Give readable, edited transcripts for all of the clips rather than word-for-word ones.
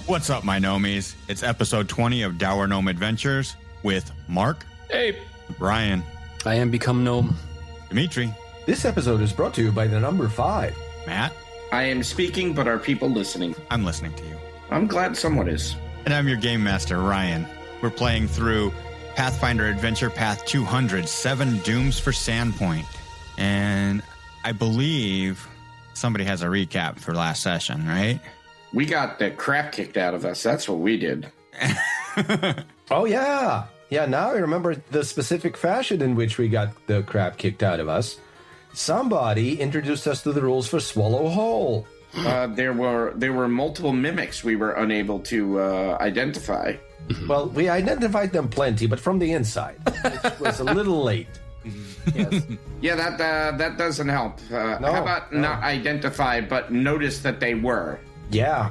What's up, my gnomies? It's episode 20 of Dour Gnome Adventures with Mark. Hey. Ryan. I am Become Gnome. Dimitri. This episode is brought to you by the number 5. Matt. I am speaking, but are people listening? I'm listening to you. I'm glad someone is. And I'm your game master, Ryan. We're playing through Pathfinder Adventure Path 200, 7 Dooms for Sandpoint. And I believe somebody has a recap for last session, right? We got the crap kicked out of us. That's what we did. Oh, yeah. Yeah, now I remember the specific fashion in which we got the crap kicked out of us. Somebody introduced us to the rules for Swallow Whole. There were multiple mimics we were unable to identify. Well, we identified them plenty, but from the inside. It was a little late. Yes. Yeah, that doesn't help. How about not identify, but notice that they were? Yeah.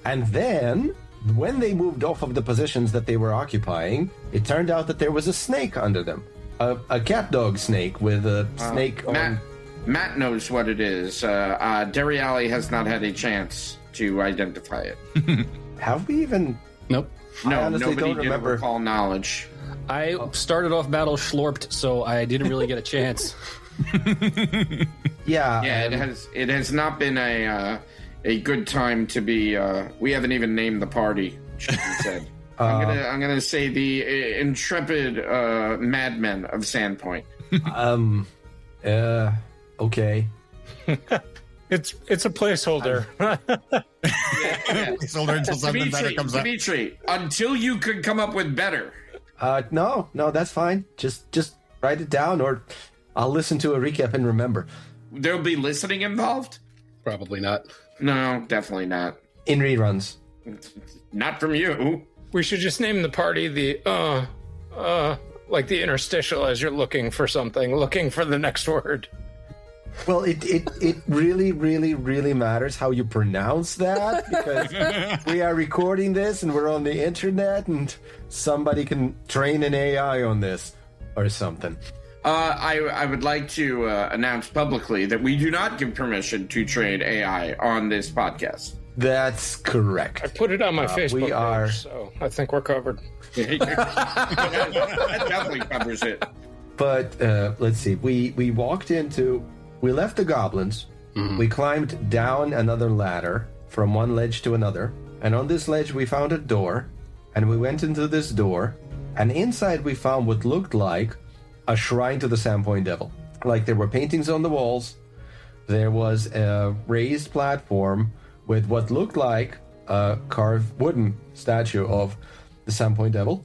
And then, when they moved off of the positions that they were occupying, it turned out that there was a snake under them. A cat dog snake with a snake on... Matt knows what it is. Derry Alley has not had a chance to identify it. Have we even... Nope. No, nobody did recall knowledge. I started off battle Schlorped, so I didn't really get a chance. Yeah. It has not been a good time to be. We haven't even named the party. Should be said. I'm gonna say the intrepid madmen of Sandpoint. Okay. It's a placeholder. Placeholder until something better comes up. Dimitri, until you could come up with better. No, that's fine. Just write it down, or I'll listen to a recap and remember. There'll be listening involved? Probably not. No, definitely not. In reruns. Not from you. We should just name the party the like the interstitial as you're looking for something, looking for the next word. Well, it really, really, really matters how you pronounce that, because we are recording this and we're on the internet and somebody can train an AI on this or something. I would like to announce publicly that we do not give permission to train AI on this podcast. That's correct. I put it on my Facebook page, so I think we're covered. That definitely covers it. But let's see. We left the goblins. Mm-hmm. We climbed down another ladder from one ledge to another. And on this ledge, we found a door. And we went into this door. And inside, we found what looked like a shrine to the Sandpoint Devil. Like, there were paintings on the walls. There was a raised platform with what looked like a carved wooden statue of the Sandpoint Devil.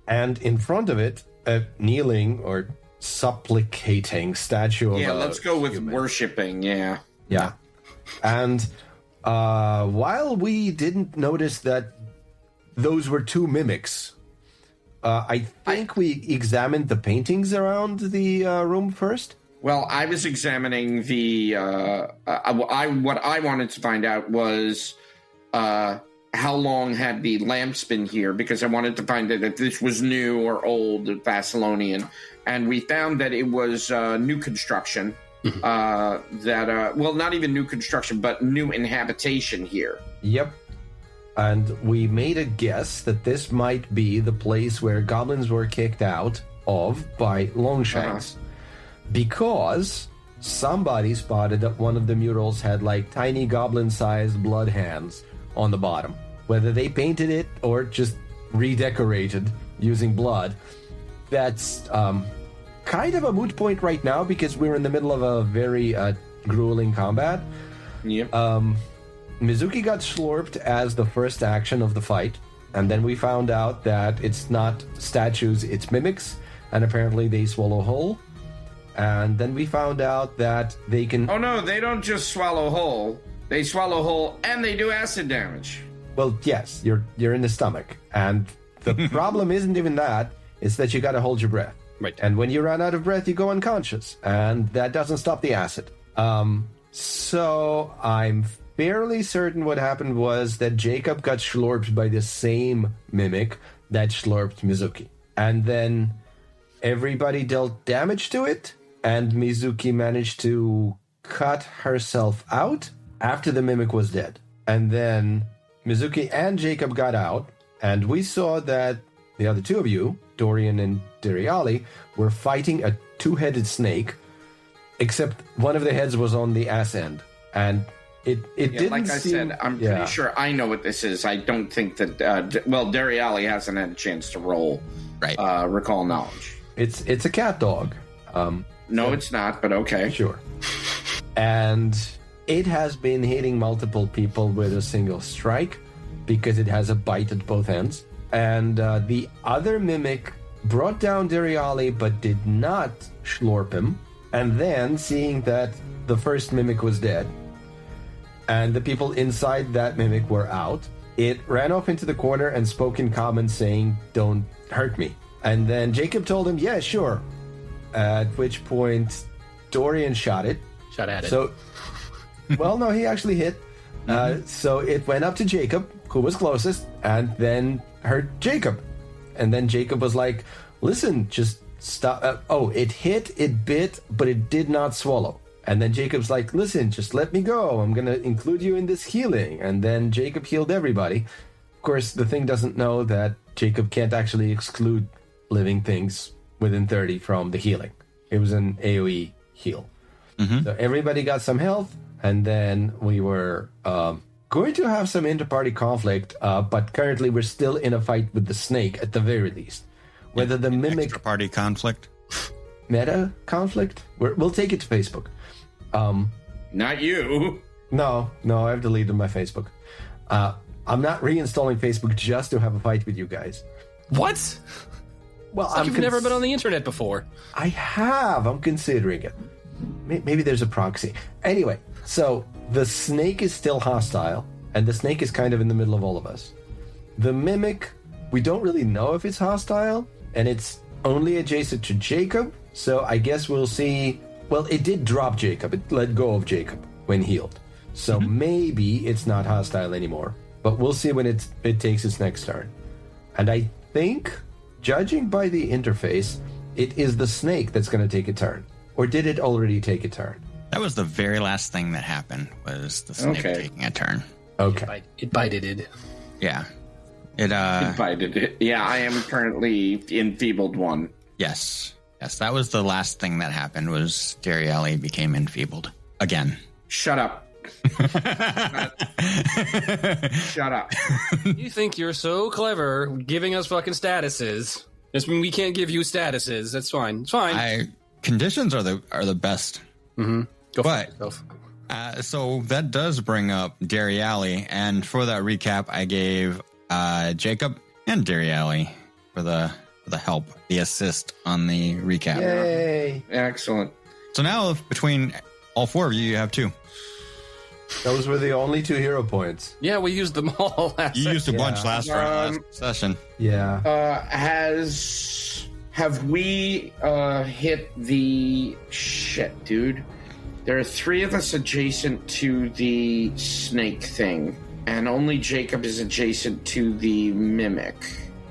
And in front of it, a kneeling or supplicating statue of a let's go with human. worshipping, yeah. And while we didn't notice that those were two mimics, I think we examined the paintings around the room first. Well, I was examining the. What I wanted to find out was how long had the lamps been here, because I wanted to find out if this was new or old Thessalonian, and we found that it was new construction. Not even new construction, but new inhabitation here. Yep. And we made a guess that this might be the place where goblins were kicked out of by Longshanks. Because somebody spotted that one of the murals had like tiny goblin-sized blood hands on the bottom. Whether they painted it or just redecorated using blood, that's kind of a moot point right now because we're in the middle of a very grueling combat. Yep. Mizuki got slurped as the first action of the fight, and then we found out that it's not statues, it's mimics, and apparently they swallow whole. And then we found out that they can... Oh no, they don't just swallow whole. They swallow whole and they do acid damage. Well, yes, you're in the stomach. And the problem isn't even that. It's that you got to hold your breath. Right. And when you run out of breath, you go unconscious. And that doesn't stop the acid. So I'm fairly certain what happened was that Jacob got schlorped by the same mimic that schlorped Mizuki. And then everybody dealt damage to it, and Mizuki managed to cut herself out after the mimic was dead. And then Mizuki and Jacob got out, and we saw that the other two of you, Dorian and Diriali, were fighting a two-headed snake, except one of the heads was on the ass end. And it didn't like I seem... said, I'm pretty sure I know what this is. I don't think that... Dariali hasn't had a chance to roll recall knowledge. It's a cat dog. No, it's not, but okay. Sure. And it has been hitting multiple people with a single strike because it has a bite at both ends. And the other mimic brought down Diriali but did not schlorp him. And then, seeing that the first mimic was dead and the people inside that mimic were out, it ran off into the corner and spoke in common saying, "Don't hurt me." And then Jacob told him, "Yeah, sure." At which point Dorian shot it. Shot at it. So, well, no, he actually hit. So it went up to Jacob, who was closest, and then hurt Jacob. And then Jacob was like, "Listen, just stop." It hit, it bit, but it did not swallow. And then Jacob's like, "Listen, just let me go. I'm going to include you in this healing." And then Jacob healed everybody. Of course, the thing doesn't know that Jacob can't actually exclude living things within 30 from the healing. It was an AoE heal. So everybody got some health, and then we were going to have some inter-party conflict, but currently we're still in a fight with the snake at the very least. Whether the mimic... Extra-party conflict? Meta conflict? We'll take it to Facebook. Not you. No, I've deleted my Facebook. I'm not reinstalling Facebook just to have a fight with you guys. What? Well, It's like you've never been on the internet before. I have. I'm considering it. Maybe there's a proxy. Anyway, so the snake is still hostile, and the snake is kind of in the middle of all of us. The mimic, we don't really know if it's hostile, and it's only adjacent to Jacob, so I guess we'll see. Well, it did drop Jacob. It let go of Jacob when healed. So maybe it's not hostile anymore, but we'll see when it takes its next turn. And I think, judging by the interface, it is the snake that's going to take a turn. Or did it already take a turn? That was the very last thing that happened, was the snake taking a turn. Okay. It bited it. Yeah. It Invited it. Yeah, I am currently enfeebled one. Yes. Yes, that was the last thing that happened, was Dariali became enfeebled. Again. Shut up. Shut up. You think you're so clever giving us fucking statuses. Just when we can't give you statuses. That's fine. It's fine. Conditions are the best. Go But- for yourself. So that does bring up Dariali, and for that recap, I gave Jacob and Dariali for the help, the assist on the recap. Yay! Excellent. So now between all four of you, you have 2. Those were the only 2 hero points. Yeah, we used them all last You used a bunch Yeah. last session. Yeah. Have we hit the shit, dude? There are 3 of us adjacent to the snake thing, and only Jacob is adjacent to the mimic.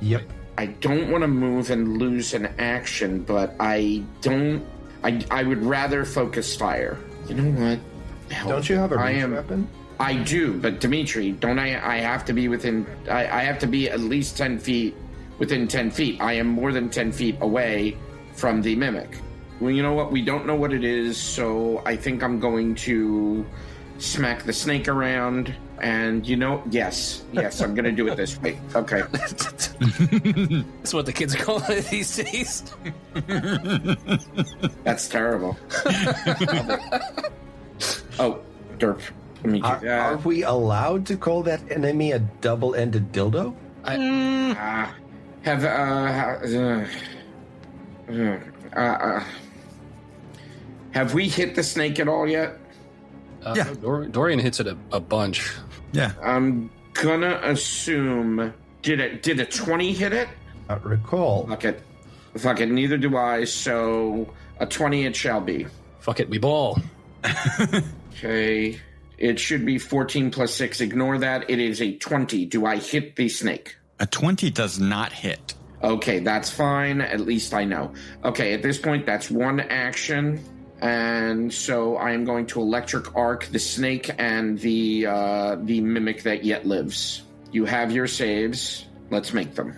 Yep. I don't want to move and lose an action, but I would rather focus fire. You know what? Hell, Don't you have a reach weapon? I do, but Dimitri, don't I have to be within... I have to be at least 10 feet... Within 10 feet. I am more than 10 feet away from the mimic. Well, you know what? We don't know what it is, so I think I'm going to smack the snake around. And, yes, I'm going to do it this way. Okay. That's what the kids are calling it these days. That's terrible. Oh, derp. Let me do Are that. we allowed to call that enemy a double-ended dildo? Have we hit the snake at all yet? Yeah. Dorian hits it a bunch. Yeah. I'm gonna assume did a 20 hit it? Not recall. Fuck it. Neither do I. So a 20 it shall be. Fuck it, we ball. Okay. It should be 14 plus 6. Ignore that. It is a 20. Do I hit the snake? A 20 does not hit. Okay, that's fine. At least I know. Okay, at this point, that's one action. And so I am going to electric arc the snake and the mimic that yet lives. You have your saves. Let's make them.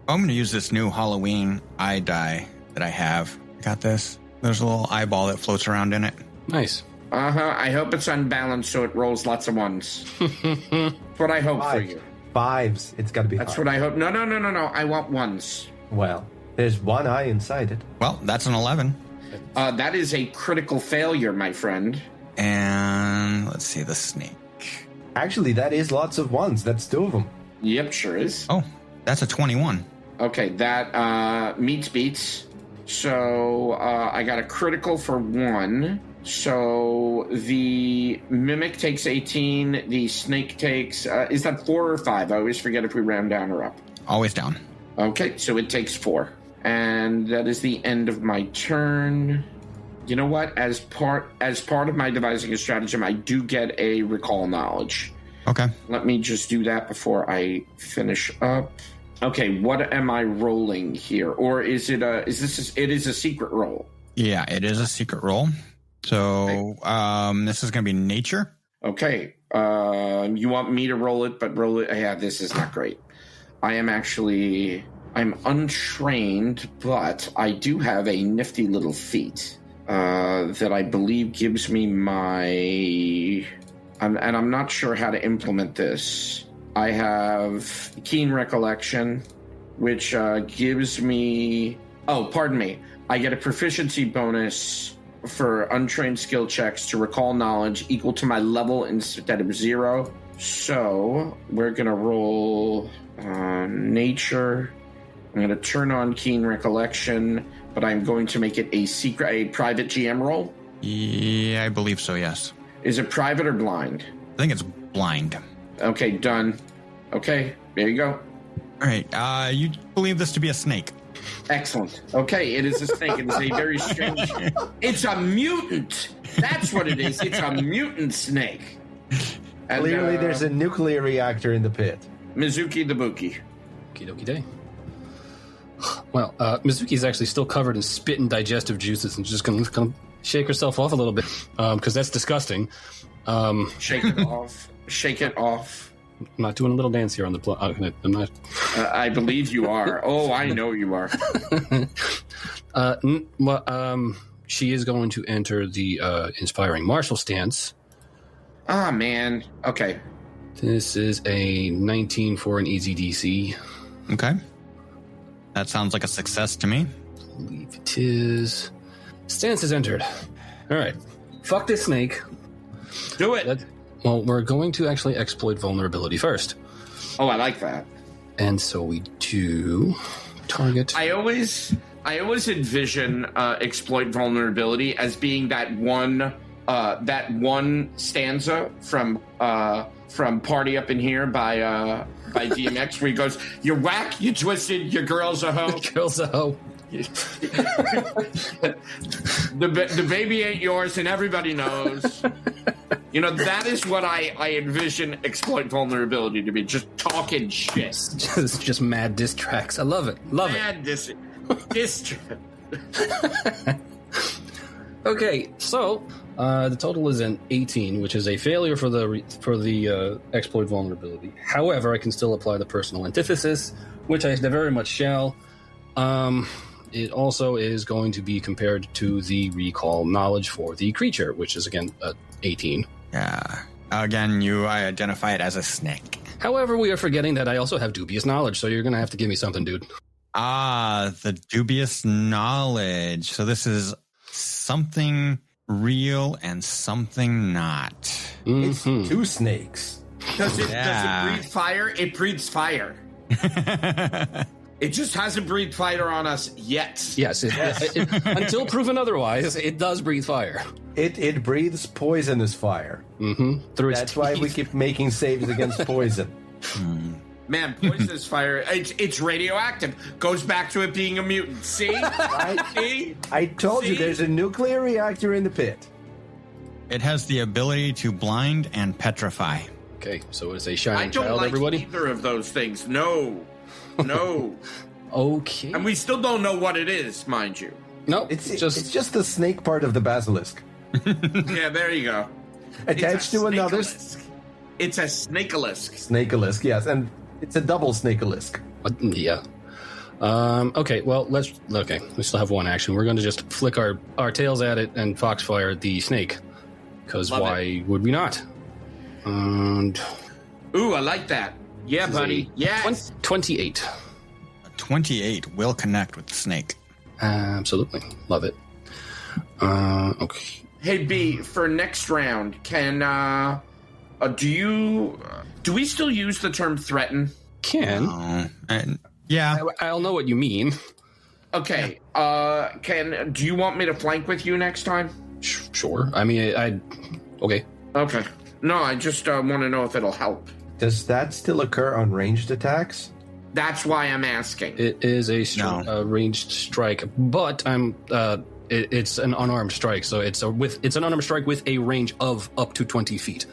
I'm going to use this new Halloween eye die that I have. Got this? There's a little eyeball that floats around in it. Nice. I hope it's unbalanced so it rolls lots of ones. That's what I hope for you. 5s. It's got to be. That's 5. what I hope. No. I want ones. Well, there's one eye inside it. Well, that's an 11. That is a critical failure, my friend. And let's see the snake. Actually, that is lots of 1s. That's 2 of them. Yep, sure is. Oh, that's a 21. Okay, that meets beats. So I got a critical for 1. So the mimic takes 18. The snake takes... is that 4 or 5? I always forget if we round down or up. Always down. Okay, so it takes 4. And that is the end of my turn. You know what? As part of my devising a stratagem, I do get a recall knowledge. Okay. Let me just do that before I finish up. Okay, what am I rolling here? Or is it it is a secret roll? Yeah, it is a secret roll. So this is going to be nature. Okay. You want me to roll it, but roll it. Yeah, this is not great. I'm untrained, but I do have a nifty little feat that I believe gives me and I'm not sure how to implement this. I have keen recollection, which gives me... Oh, pardon me. I get a proficiency bonus for untrained skill checks to recall knowledge equal to my level instead of 0. So we're going to roll nature. I'm going to turn on keen recollection, but I'm going to make it a private GM roll. Yeah, I believe so, yes. Is it private or blind? I think it's blind. Okay, done. Okay, there you go. All right, you believe this to be a snake. Excellent. Okay, it is a snake. It is a very strange... It's a mutant! That's what it is. It's a mutant snake. And, Clearly, there's a nuclear reactor in the pit. Mizuki the Buki. Okie dokie day. Well, Mizuki's actually still covered in spit and digestive juices and just going to shake herself off a little bit because that's disgusting. Shake it off. Shake it off. I'm not doing a little dance here on the I'm not. I believe you are. Oh, I know you are. She is going to enter the inspiring martial stance. Ah, man. Okay. This is a 19 for an easy DC. Okay. That sounds like a success to me. I believe it is. Stance is entered. All right. Fuck this snake. Do it. Well, we're going to actually exploit vulnerability first. Oh, I like that. And so we do target. I always envision exploit vulnerability as being that one stanza from Party Up in Here by DMX where he goes, "You're whack, you twisted, your girl's a hoe." Girl's a hoe. The baby ain't yours, and everybody knows. You know, that is what I envision exploit vulnerability to be. Just talking shit. Just mad diss tracks. I love it. Mad diss track. Okay, so the total is an 18, which is a failure for the exploit vulnerability. However, I can still apply the personal antithesis, which I very much shall. It also is going to be compared to the recall knowledge for the creature, which is again 18. Yeah. Again, you identify it as a snake. However, we are forgetting that I also have dubious knowledge, so you're going to have to give me something, dude. Ah, the dubious knowledge. So this is something real and something not. Mm-hmm. It's 2 snakes. Does it breathe fire? It breathes fire. It just hasn't breathed fire on us yet. Yes, until proven otherwise, it does breathe fire. It breathes poisonous fire. Mm-hmm. That's why we keep making saves against poison. Man, poisonous fire, it's radioactive. Goes back to it being a mutant. See? See? I told you there's a nuclear reactor in the pit. It has the ability to blind and petrify. Okay, so it's a I shining don't child, like everybody. either of those things. No. Okay. And we still don't know what it is, mind you. No, It's just the snake part of the basilisk. Yeah, there you go. Attached to another It's a snakealisk. snakealisk, yes, and it's a double snakealisk. Yeah. Okay, well, we still have one action. We're going to just flick our tails at it and foxfire the snake. Because why would we not? And Ooh, I like that. Yeah, buddy. Yes. 28. A 28 will connect with the snake. Absolutely. Love it. Okay. Hey, B, for next round, can, do we still use the term threaten? Yeah. I'll know what you mean. Okay, do you want me to flank with you next time? Sure. I mean, okay. Okay. No, I just want to know if it'll help. Does that still occur on ranged attacks? That's why I'm asking. It is a ranged strike, but it's an unarmed strike, so it's an unarmed strike with a range of up to 20 feet.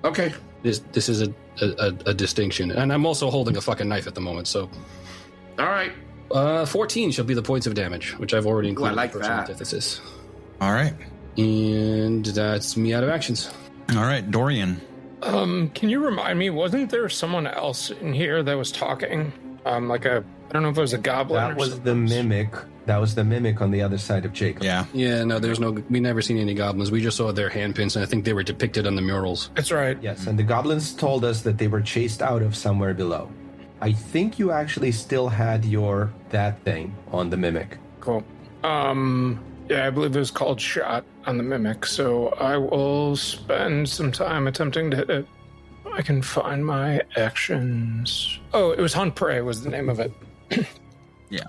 Okay. This is a distinction, and I'm also holding a fucking knife at the moment, so. All right. 14 shall be the points of damage, which I've already included. I like in personal that. antithesis. All right. And that's me out of actions. All right, Dorian. Can you remind me, wasn't there someone else in here that was talking? I don't know if it was a goblin That was the mimic. That was the mimic on the other side of Jacob. Yeah. Yeah, no, we never seen any goblins. We just saw their handprints, and I think they were depicted on the murals. That's right. Yes, and the goblins told us that they were chased out of somewhere below. I think you actually still had that thing on the mimic. Cool. Yeah, I believe it was called shot on the mimic, so I will spend some time attempting to hit it. I can find my actions. Oh, it was Hunt Prey was the name of it. Yeah.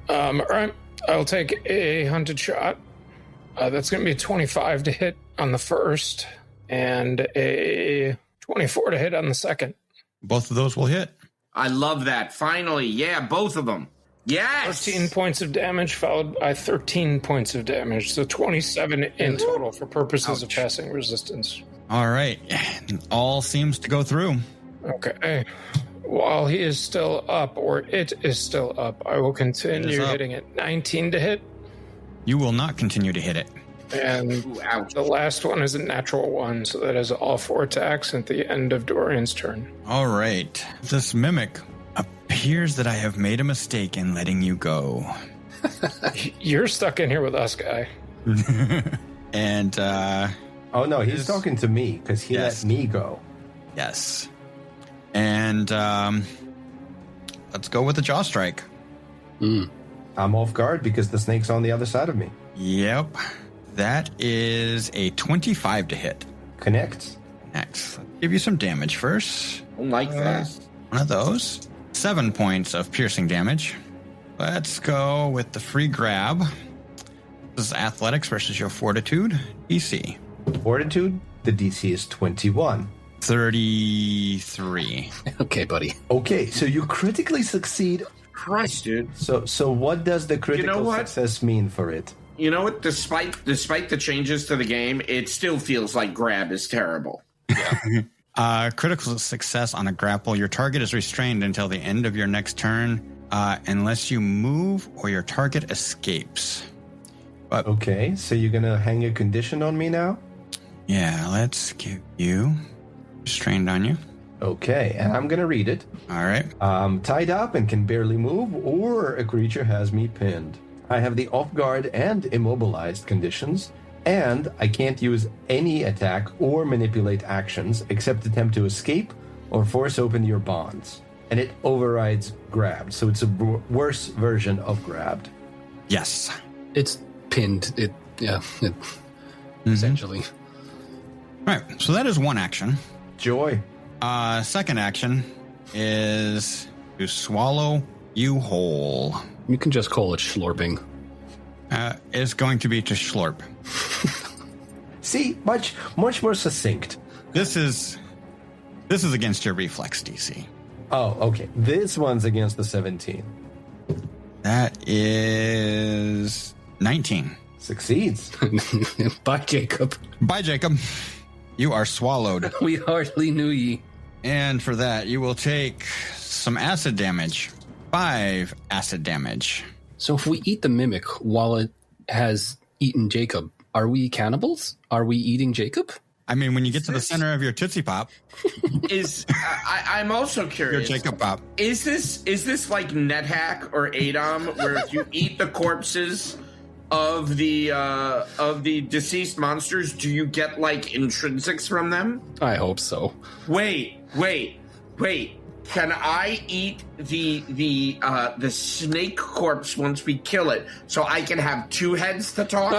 All right. I'll take a hunted shot. That's going to be a 25 to hit on the first and a 24 to hit on the second. Both of those will hit. I love that. Finally. Yeah, both of them. Yes. 13 points of damage followed by 13 points of damage. So 27 in total for purposes of passing resistance. All right. All seems to go through. Okay. While he is still up, or it is still up, I will continue hitting it. 19 to hit. You will not continue to hit it. And the last one is a natural one, so that is all 4 attacks at the end of Dorian's turn. All right. This mimic appears that I have made a mistake in letting you go. You're stuck in here with us, guy. And, oh, no, he's talking to me because he let me go. Yes. And, let's go with the jaw strike. I'm off guard because the snake's on the other side of me. Yep. That is a 25 to hit. Connects. Next. Let's give you some damage first. I don't like that. One of those. 7 points of piercing damage. Let's go with the free grab. This is athletics versus your fortitude. DC. Fortitude, the DC is 21. 33. Okay, buddy. Okay, so you critically succeed. Christ, dude. So what does the critical success mean for it? You know what? Despite the changes to the game, it still feels like grab is terrible. Critical success on a grapple. Your target is restrained until the end of your next turn, unless you move or your target escapes. But, okay, so you're gonna hang a condition on me now? Yeah, let's give you restrained on you. Okay, and I'm gonna read it. All right. I'm tied up and can barely move, or a creature has me pinned. I have the off guard and immobilized conditions, and I can't use any attack or manipulate actions except attempt to escape or force open your bonds. And it overrides grabbed, so it's a worse version of grabbed. Yes. It's pinned. Essentially. All right, so that is one action. Joy. Second action is to swallow you whole. You can just call it schlorping. Is going to be to Schlorp. See, much more succinct. This is against your reflex DC. Oh, okay. This one's against the 17. That is 19. Succeeds. Bye, Jacob. Bye, Jacob. You are swallowed. We hardly knew ye. And for that, you will take some acid damage. 5 acid damage. So if we eat the mimic while it has eaten Jacob, are we cannibals? Are we eating Jacob? I mean, when you get to the center of your Tootsie Pop, I'm also curious. your Jacob Pop. Is this like NetHack or ADOM, where if you eat the corpses of the deceased monsters, do you get like intrinsics from them? I hope so. Wait. Can I eat the snake corpse once we kill it, so I can have 2 heads to talk?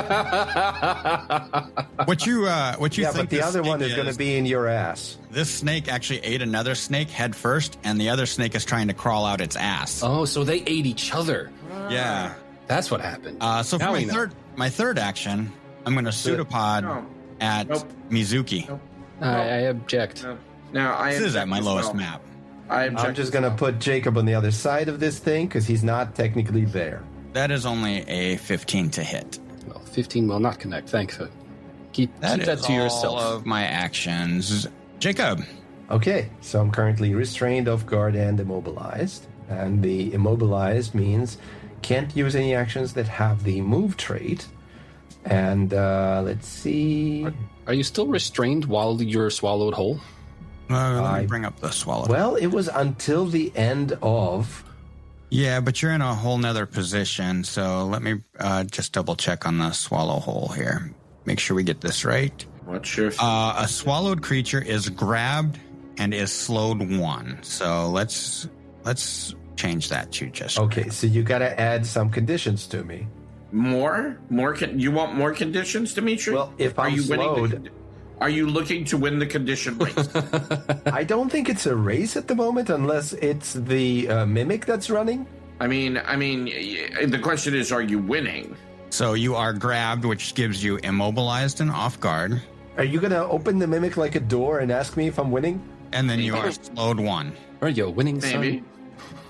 What you Yeah, think? but the this other one snake is going to be in your ass. This snake actually ate another snake head first, and the other snake is trying to crawl out its ass. Oh, so they ate each other. Yeah. That's what happened. So Now for we know. my third action, I'm going to pseudopod No. at Nope. Mizuki. Nope. I object. Now I This is at object my as lowest well. map. I'm just going to put Jacob on the other side of this thing because he's not technically there. That is only a 15 to hit. Well, 15 will not connect. Thanks. Keep That that is to all yourself. of my actions. Jacob. Okay, so I'm currently restrained, off guard, and immobilized. And the immobilized means can't use any actions that have the move trait. And let's see. Are you still restrained while you're swallowed whole? Let me bring up the swallow. Well, it was until the end of. Yeah, but you're in a whole nother position, so let me just double check on the swallow hole here. Make sure we get this right. What's your... A swallowed creature is grabbed and is slowed 1. So let's change that to just... Okay, so you got to add some conditions to me. More? You want more conditions, Dimitri? Well, if I'm slowed... Are you looking to win the condition race? I don't think it's a race at the moment unless it's the mimic that's running. I mean, the question is, are you winning? So you are grabbed, which gives you immobilized and off guard. Are you going to open the mimic like a door and ask me if I'm winning? And then you are slowed 1. Are you winning, Maybe.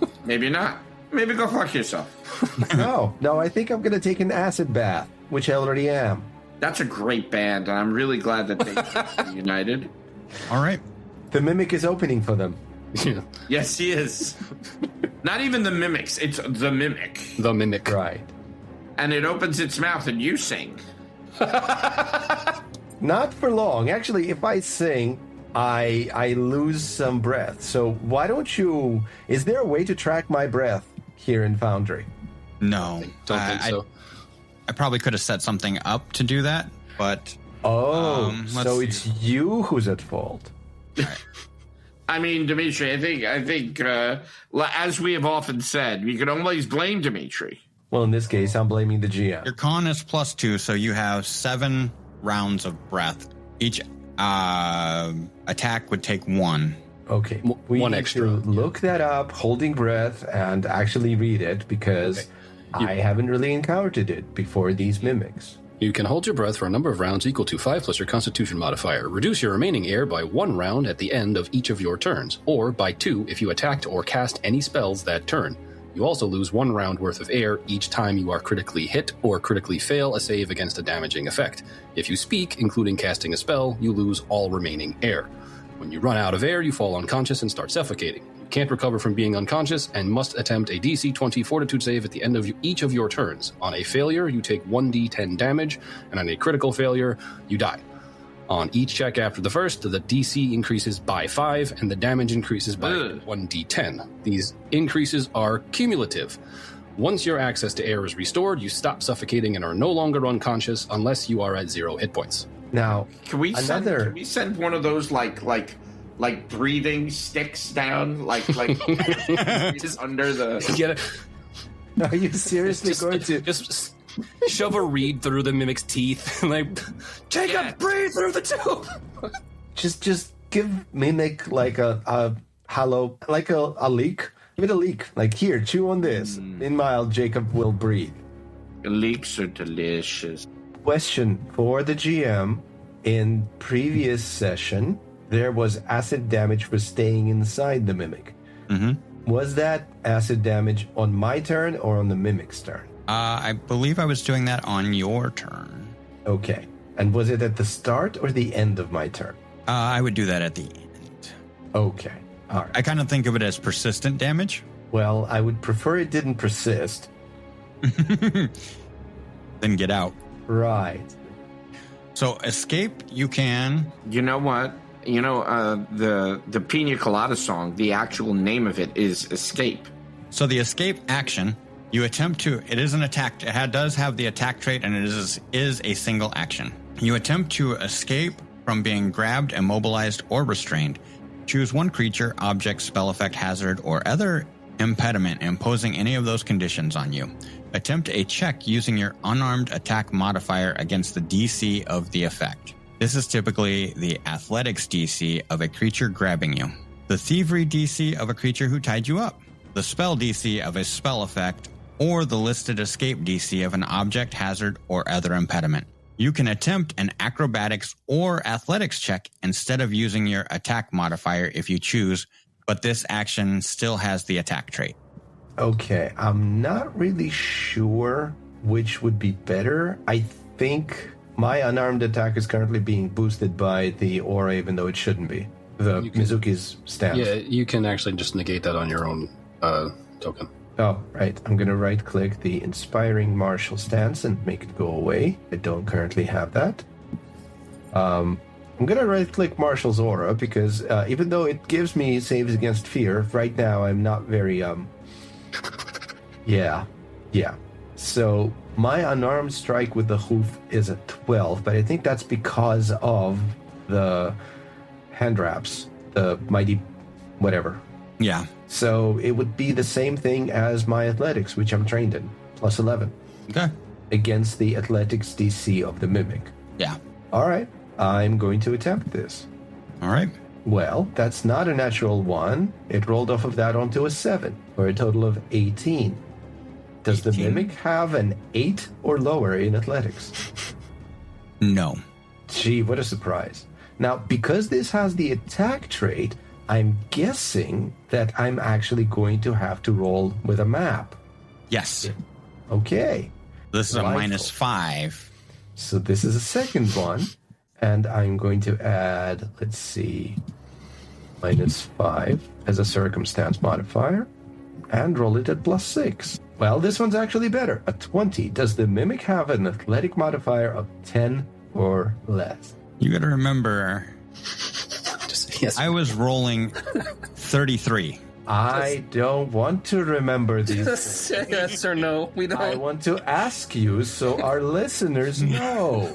son? Maybe not. Maybe go fuck yourself. No, I think I'm going to take an acid bath, which I already am. That's a great band, and I'm really glad that they united. All right. The mimic is opening for them. Yes, he is. Not even the mimics, it's the mimic. The mimic. Right. And it opens its mouth and you sing. Not for long. Actually, if I sing, I lose some breath. So why don't you... Is there a way to track my breath here in Foundry? No. Don't think so. I probably could have set something up to do that, but... Oh, let's so see. it's you who's at fault. I mean, Dimitri, I think, as we have often said, you can always blame Dimitri. Well, in this case, I'm blaming the GM. Your con is +2, so you have 7 rounds of breath. Each attack would take 1. Okay. We one need extra. to look that up, holding breath, and actually read it, because I haven't really encountered it before these mimics. You can hold your breath for a number of rounds equal to 5 plus your Constitution modifier. Reduce your remaining air by 1 round at the end of each of your turns, or by 2 if you attacked or cast any spells that turn. You also lose 1 round worth of air each time you are critically hit or critically fail a save against a damaging effect. If you speak, including casting a spell, you lose all remaining air. When you run out of air, you fall unconscious and start suffocating. You can't recover from being unconscious and must attempt a DC 20 fortitude save at the end of each of your turns. On a failure, you take 1d10 damage, and on a critical failure, you die. On each check after the first, the DC increases by 5, and the damage increases by 1d10. These increases are cumulative. Once your access to air is restored, you stop suffocating and are no longer unconscious unless you are at 0 hit points. Now, Can we send one of those like breathing sticks down, like just under the? Get it? are you seriously going to... Just shove a reed through the mimic's teeth. Like, Jacob, breathe through the tube. Just give Mimic like a hollow, like a leak, Give it a leak. Like, here, chew on this. Meanwhile, Jacob will breathe. Leeks are delicious. Question for the GM. In previous session, there was acid damage for staying inside the mimic. Mm-hmm. Was that acid damage on my turn or on the mimic's turn? I believe I was doing that on your turn. Okay. And was it at the start or the end of my turn? I would do that at the end. Okay. All right. I kind of think of it as persistent damage. Well, I would prefer it didn't persist. Then get out. Right. So escape, you can. You know what? You know, the Pina Colada song, the actual name of it is Escape. So the escape action, you attempt to, it is an attack, does have the attack trait, and it is a single action. You attempt to escape from being grabbed, immobilized, or restrained. Choose one creature, object, spell effect, hazard, or other impediment imposing any of those conditions on you. Attempt a check using your unarmed attack modifier against the DC of the effect. This is typically the athletics DC of a creature grabbing you, the thievery DC of a creature who tied you up, the spell DC of a spell effect, or the listed escape DC of an object, hazard, or other impediment. You can attempt an acrobatics or athletics check instead of using your attack modifier if you choose, but this action still has the attack trait. Okay, I'm not really sure which would be better. I think my unarmed attack is currently being boosted by the aura, even though it shouldn't be. Mizuki's stance. Yeah, you can actually just negate that on your own token. Oh, right. I'm going to right-click the Inspiring Martial stance and make it go away. I don't currently have that. I'm going to right-click Martial's aura because even though it gives me saves against fear, right now I'm not very... Yeah. So my unarmed strike with the hoof is a 12, but I think that's because of the hand wraps, the mighty whatever. Yeah. So it would be the same thing as my athletics, which I'm trained in, plus 11. Okay. Against the athletics DC of the mimic. Yeah. All right. I'm going to attempt this. All right. Well, that's not a natural 1. It rolled off of that onto a 7, for a total of 18. Does 18? the mimic have an 8 or lower in athletics? No. Gee, what a surprise. Now, because this has the attack trait, I'm guessing that I'm actually going to have to roll with a map. Yes. Okay. This is a Delightful. -5. So this is a second one. And I'm going to add, let's see, -5 as a circumstance modifier. And roll it at +6. Well, this one's actually better. A 20. Does the mimic have an athletic modifier of 10 or less? You got to remember, Yes. I was rolling 33. I don't want to remember these. Yes or no? We don't. I want to ask you so our listeners know.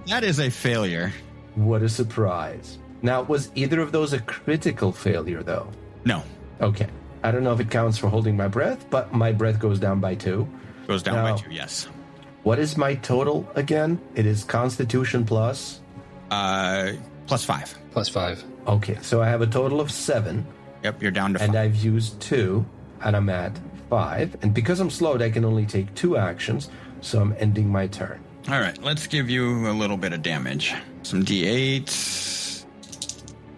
That is a failure. What a surprise. Now, was either of those a critical failure, though? No. Okay. I don't know if it counts for holding my breath, but my breath goes down by 2. Goes down Now, by 2, yes. What is my total again? It is Constitution plus? +5. +5. Okay, so I have a total of 7, Yep, you're down to 5. and I've used 2, and I'm at 5. And because I'm slowed, I can only take 2 actions, so I'm ending my turn. All right, let's give you a little bit of damage. Some D8s.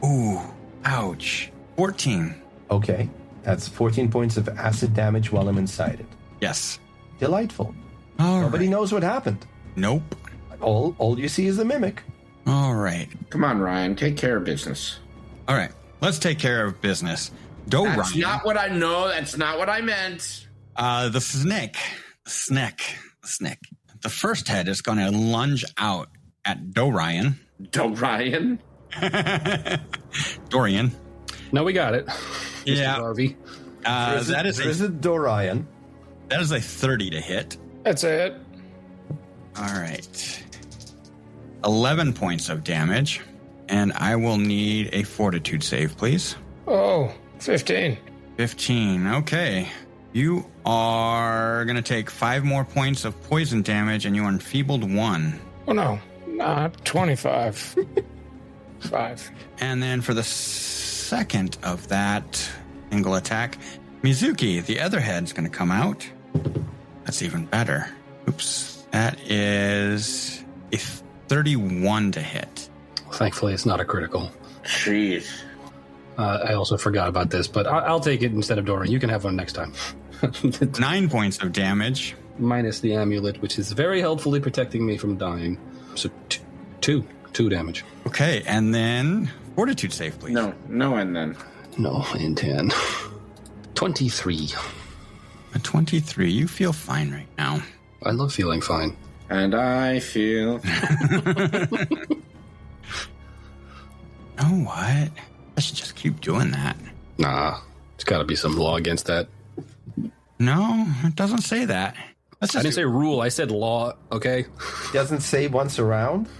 Ooh, ouch. 14. Okay, that's 14 points of acid damage while I'm inside it. Yes. Delightful. All Nobody right. knows what happened. Nope. All you see is the mimic. All right. Come on, Ryan, take care of business. All right, let's take care of business. Dour That's Gnome. not what I know. That's not what I meant. The snake. The first head is going to lunge out at Dorian. Ryan. Dorian. No, we got it. Yeah. Mr. Harvey. That is a Dorian. a 30 to hit. That's it. All right. 11 points of damage. And I will need a fortitude save, please. Oh, 15. 15. Okay. You are going to take 5 more points of poison damage, and you are enfeebled 1. Oh, no. Not 25. 5. And then for the second of that single attack, Mizuki, the other head's going to come out. That's even better. Oops. That is a 31 to hit. Thankfully, it's not a critical. Jeez. I also forgot about this, but I'll take it instead of Dorian. You can have one next time. 9 points of damage. Minus the amulet, which is very helpfully protecting me from dying. So two damage. Okay, and then fortitude save, please. No, and then. No, in 10. 23. A 23. You feel fine right now. I love feeling fine. And I feel. Oh, what? I should just keep doing that. Nah, there's got to be some law against that. No, it doesn't say that. I didn't say rule, I said law, okay? Doesn't say once a round?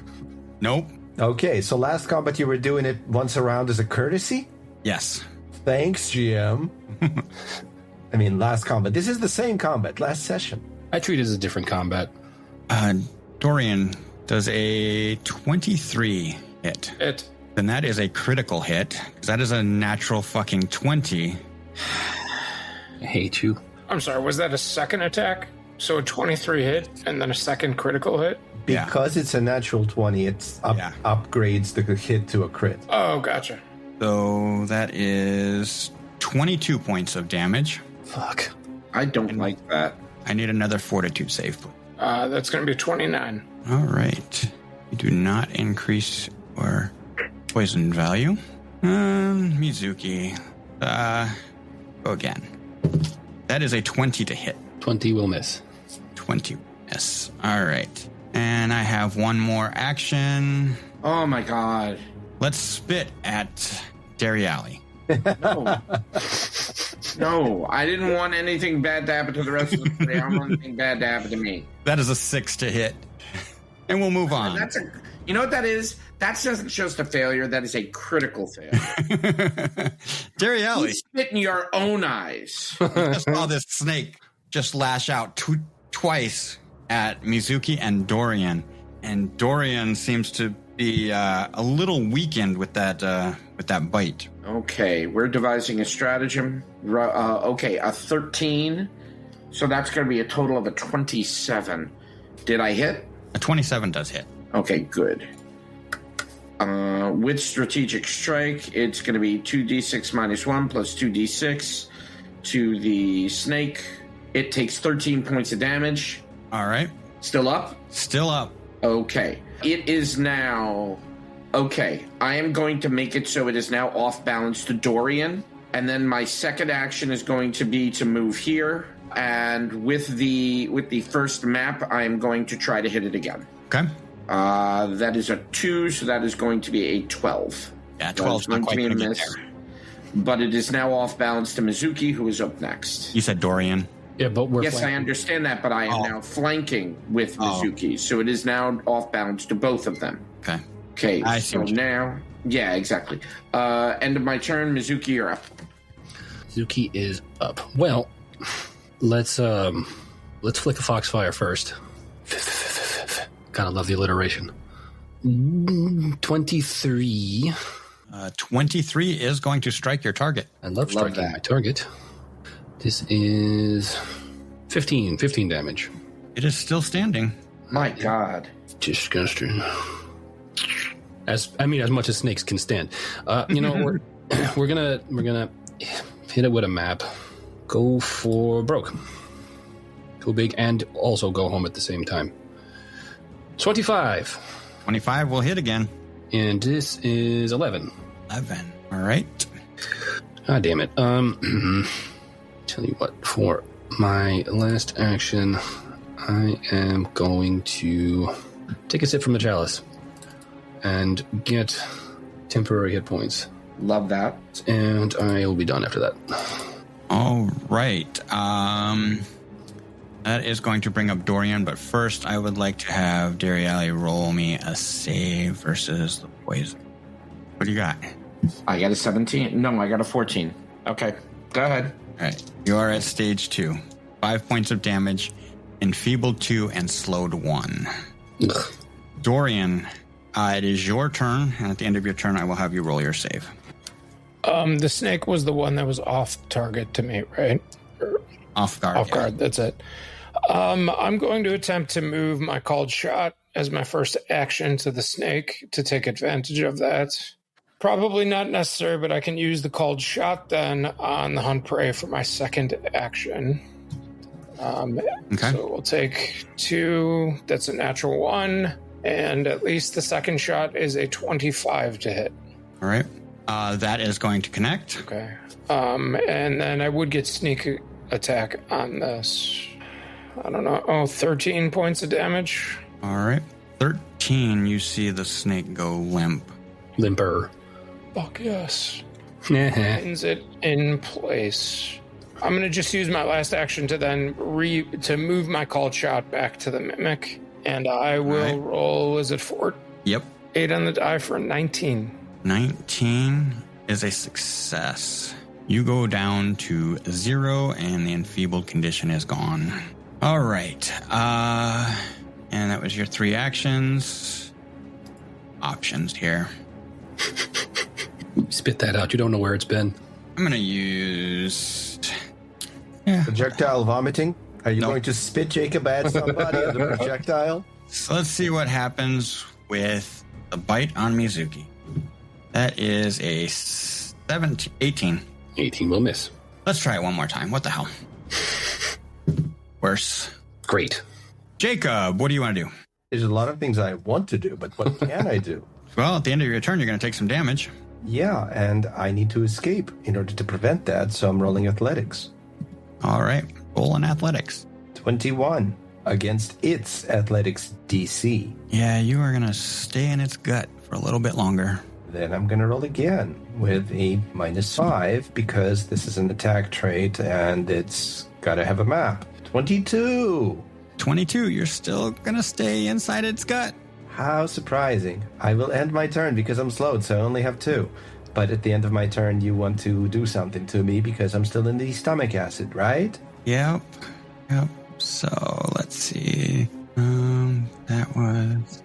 Nope. Okay, so last combat you were doing it once a round as a courtesy? Yes. Thanks, GM. I mean, last combat. This is the same combat, last session. I treat it as a different combat. Dorian does a 23 hit. Then that is a critical hit, because that is a natural fucking 20. I hate you. I'm sorry, was that a second attack? So a 23 hit and then a second critical hit? Because it's a natural 20, it upgrades the hit to a crit. Oh, gotcha. So that is 22 points of damage. Fuck. I don't like that. I need another fortitude save, please. That's going to be 29. All right. You do not increase your poison value. Mizuki. Go again. That is a 20 to hit. 20 will miss. 20 miss. All right. And I have one more action. Oh my god. Let's spit at Dariali. No, I didn't want anything bad to happen to the rest of the three. I don't want anything bad to happen to me. That is a 6 to hit. And we'll move on. You know what that is? That doesn't just a failure. That is a critical failure. Dariali. You spit in your own eyes. I just saw this snake just lash out twice at Mizuki and Dorian. And Dorian seems to be a little weakened with that bite. Okay, we're devising a stratagem. Okay, a 13. So that's going to be a total of a 27. Did I hit? A 27 does hit. Okay, good. With strategic strike, it's going to be 2d6 minus 1 plus 2d6 to the snake. It takes 13 points of damage. All right. Still up? Still up. Okay. It is now... Okay. I am going to make it so it is now off balance to Dorian. And then my second action is going to be to move here. And with the first map, I am going to try to hit it again. Okay. That is a 2, so that is going to be a 12. Yeah, 12 is not quite going to get there. But it is now off balance to Mizuki, who is up next. You said Dorian. Yeah, but we're Yes, flanking. I understand that, but I am now flanking with Mizuki, so it is now off balance to both of them. Okay. Okay, I see so what you now... Yeah, exactly. End of my turn. Mizuki, you're up. Zuki is up. Well, let's flick a foxfire first. Gotta love the alliteration. 23. 23 is going to strike your target. I love striking my target. This is 15 damage. It is still standing. My God. Disgusting. As much as snakes can stand. We're gonna hit it with a map. Go for broke. Go big and also go home at the same time. 25. 25 will hit again. And this is 11. 11. All right. God damn it. Tell you what, for my last action, I am going to take a sip from the chalice and get temporary hit points. Love that. And I will be done after that. All right. That is going to bring up Dorian, but first I would like to have Dariali roll me a save versus the poison. What do you got? I got a 17. No, I got a 14. Okay, go ahead. All right. You are at stage 2. 5 points of damage, enfeebled 2, and slowed 1. Ugh. Dorian, it is your turn, and at the end of your turn, I will have you roll your save. The snake was the one that was off target to me, right? Off guard. Off guard, that's it. I'm going to attempt to move my called shot as my first action to the snake to take advantage of that. Probably not necessary, but I can use the called shot then on the hunt prey for my second action. Okay. So we'll take 2. That's a natural 1. And at least the second shot is a 25 to hit. All right. That is going to connect. Okay. And then I would get sneak attack on this. I don't know. 13 points of damage. All right. 13, you see the snake go limp. Limper. Fuck yes. Pins it in place. I'm going to just use my last action to then to move my called shot back to the mimic. And I will roll, is it 4? Yep. 8 on the die for 19. 19 is a success. You go down to 0 and the enfeebled condition is gone. All right. And that was your 3 actions. Options here. Spit that out. You don't know where it's been. I'm going to use... Projectile vomiting? Are you going to spit Jacob at somebody on the projectile? So let's see what happens with the bite on Mizuki. That is a 18. 18 will miss. Let's try it one more time. What the hell? Worse. Great. Jacob, what do you want to do? There's a lot of things I want to do, but what can I do? Well, at the end of your turn, you're going to take some damage. Yeah, and I need to escape in order to prevent that, so I'm rolling athletics. All right. Roll in athletics. 21 against its athletics DC. Yeah, you are going to stay in its gut for a little bit longer. Then I'm going to roll again with a -5 because this is an attack trait and it's got to have a map. 22. 22, you're still going to stay inside its gut. How surprising. I will end my turn because I'm slowed, so I only have 2. But at the end of my turn, you want to do something to me because I'm still in the stomach acid, right? Yep. So let's see. That was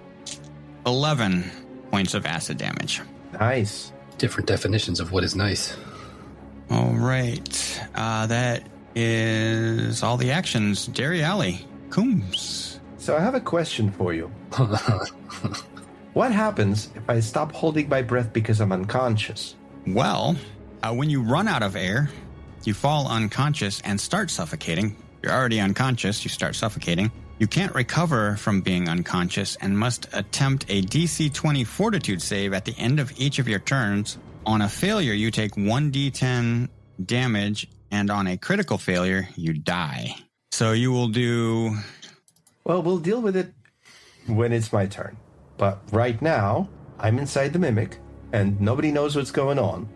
11 points of acid damage. Nice. Different definitions of what is nice. All right. That is all the actions. Dairy Alley. Coombs. So I have a question for you. What happens if I stop holding my breath because I'm unconscious? Well, when you run out of air, you fall unconscious and start suffocating. You're already unconscious, you start suffocating. You can't recover from being unconscious and must attempt a DC 20 fortitude save at the end of each of your turns. On a failure, you take 1d10 damage, and on a critical failure, you die. So you will do... Well, we'll deal with it when it's my turn. But right now, I'm inside the mimic, and nobody knows what's going on,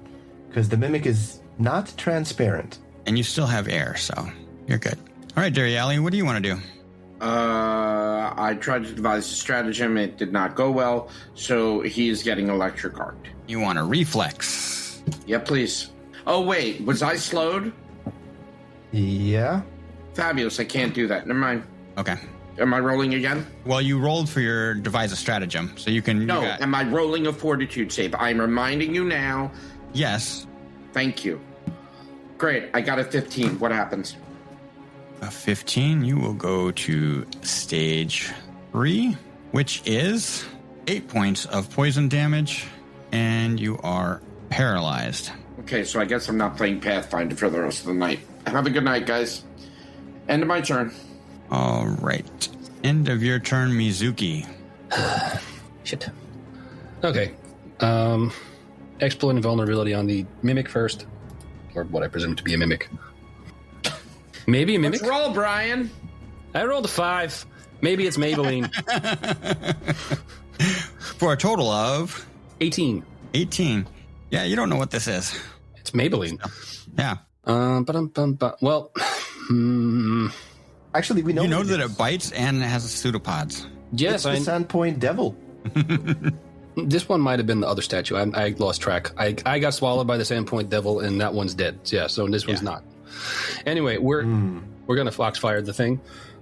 because the mimic is not transparent. And you still have air, so you're good. All right, Dairy Alley, what do you want to do? I tried to devise a stratagem. It did not go well, so he is getting electric arced. You want a reflex. Yeah, please. Oh, wait. Was I slowed? Yeah? Fabulous. I can't do that. Never mind. Okay. Am I rolling again? Well, you rolled for your devise a stratagem, so you can... No, am I rolling a fortitude save? I'm reminding you now. Yes. Thank you. Great. I got a 15. What happens? A 15, you will go to stage 3, which is 8 points of poison damage, and you are paralyzed. Okay, so I guess I'm not playing Pathfinder for the rest of the night. Have a good night, guys. End of my turn. All right. End of your turn, Mizuki. Shit. Okay. Exploit invulnerability on the mimic first. Or what I presume to be a mimic. Maybe a mimic? Let's roll, Brian. I rolled a 5. Maybe it's Maybelline. For a total of... 18. 18. Yeah, you don't know what this is. It's Maybelline. Yeah. Well... Actually, we know... You know that it bites and it has pseudopods. It's Yes, the Sandpoint devil. This one might have been the other statue. I lost track. I got swallowed by the Sandpoint devil, and that one's dead. Yeah, so this one's not. Anyway, we're gonna foxfire the thing.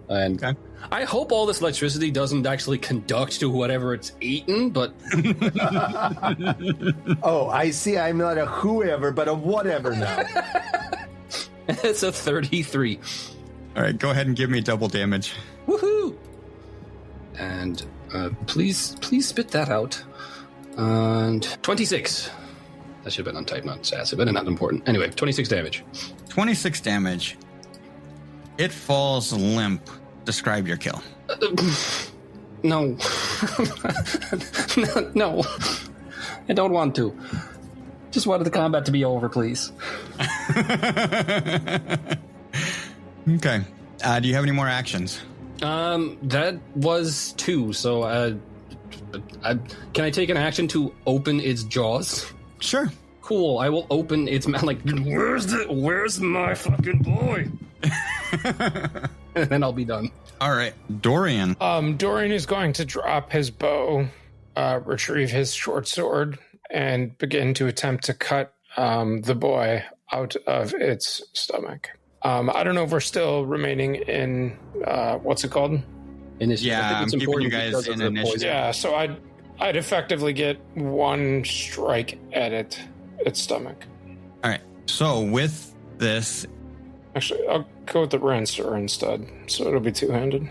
And Okay. I hope all this electricity doesn't actually conduct to whatever it's eaten, but Oh, I see. I'm not a whoever, but a whatever now. it's a 33. All right, go ahead and give me double damage. Woohoo! And please spit that out. And 26. That should have been untyped, not sassy, but not important. Anyway, 26 damage. 26 damage. It falls limp. Describe your kill. No. No. I don't want to. Just wanted the combat to be over, please. Okay. Do you have any more actions? That was 2, so can I take an action to open its jaws? Sure. Cool, I will open its mouth like, where's my fucking boy? And then I'll be done. All right. Dorian. Dorian is going to drop his bow, retrieve his short sword, and begin to attempt to cut the boy out of its stomach. I don't know if we're still remaining in what's it called? Initiative. Yeah, I think it's I'm keeping important you guys because of in the initiative. poison. Yeah, so I'd effectively get one strike at its stomach. All right. So with this, Actually, I'll go with the Rancer instead, so it'll be two-handed.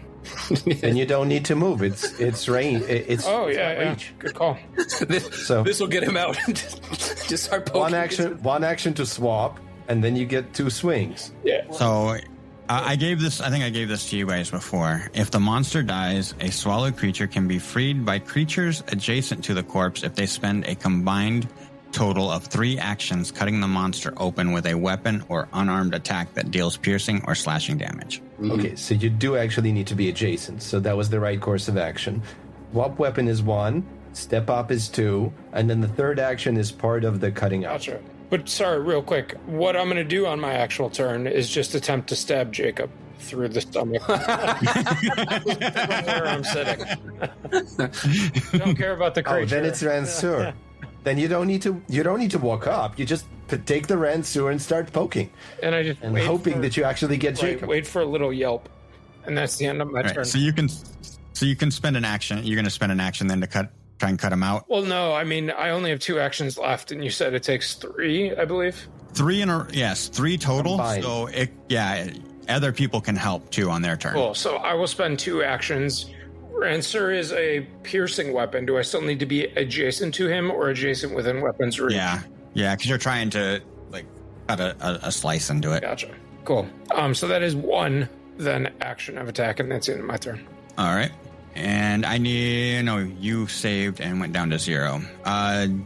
And you don't need to move. It's range. It's Oh yeah, reach. good call. So This will get him out. Just start poking. one action to swap, and then you get 2 swings. Yeah. so I think I gave this to you guys before. If the monster dies, a swallowed creature can be freed by creatures adjacent to the corpse if they spend a combined total of 3 actions cutting the monster open with a weapon or unarmed attack that deals piercing or slashing damage. Okay, so you do actually need to be adjacent. So that was the right course of action. Swap weapon is 1, step up is 2, and then the third action is part of the cutting out. Gotcha. But sorry, real quick. What I'm going to do on my actual turn is just attempt to stab Jacob through the stomach. From where I'm sitting. Don't care about the creature. Oh, then it's Rancer. Then you don't need to walk up. You just take the Rancer and start poking, and I just and wait hoping for, that you actually get Jacob. wait for a little yelp, and that's the end of my All right. turn. So you can spend an action. You're going to spend an action then to try and cut him out. Well, no, I mean I only have 2 actions left, and you said it takes 3, I believe. 3 total. Combined. So other people can help too on their turn. Cool. So I will spend 2 actions. Rancer is a piercing weapon. Do I still need to be adjacent to him or adjacent within weapons reach? Yeah, because you're trying to like cut a slice into it. Gotcha. Cool. So that is 1 then action of attack, and that's the end of my turn. All right. And you saved and went down to 0.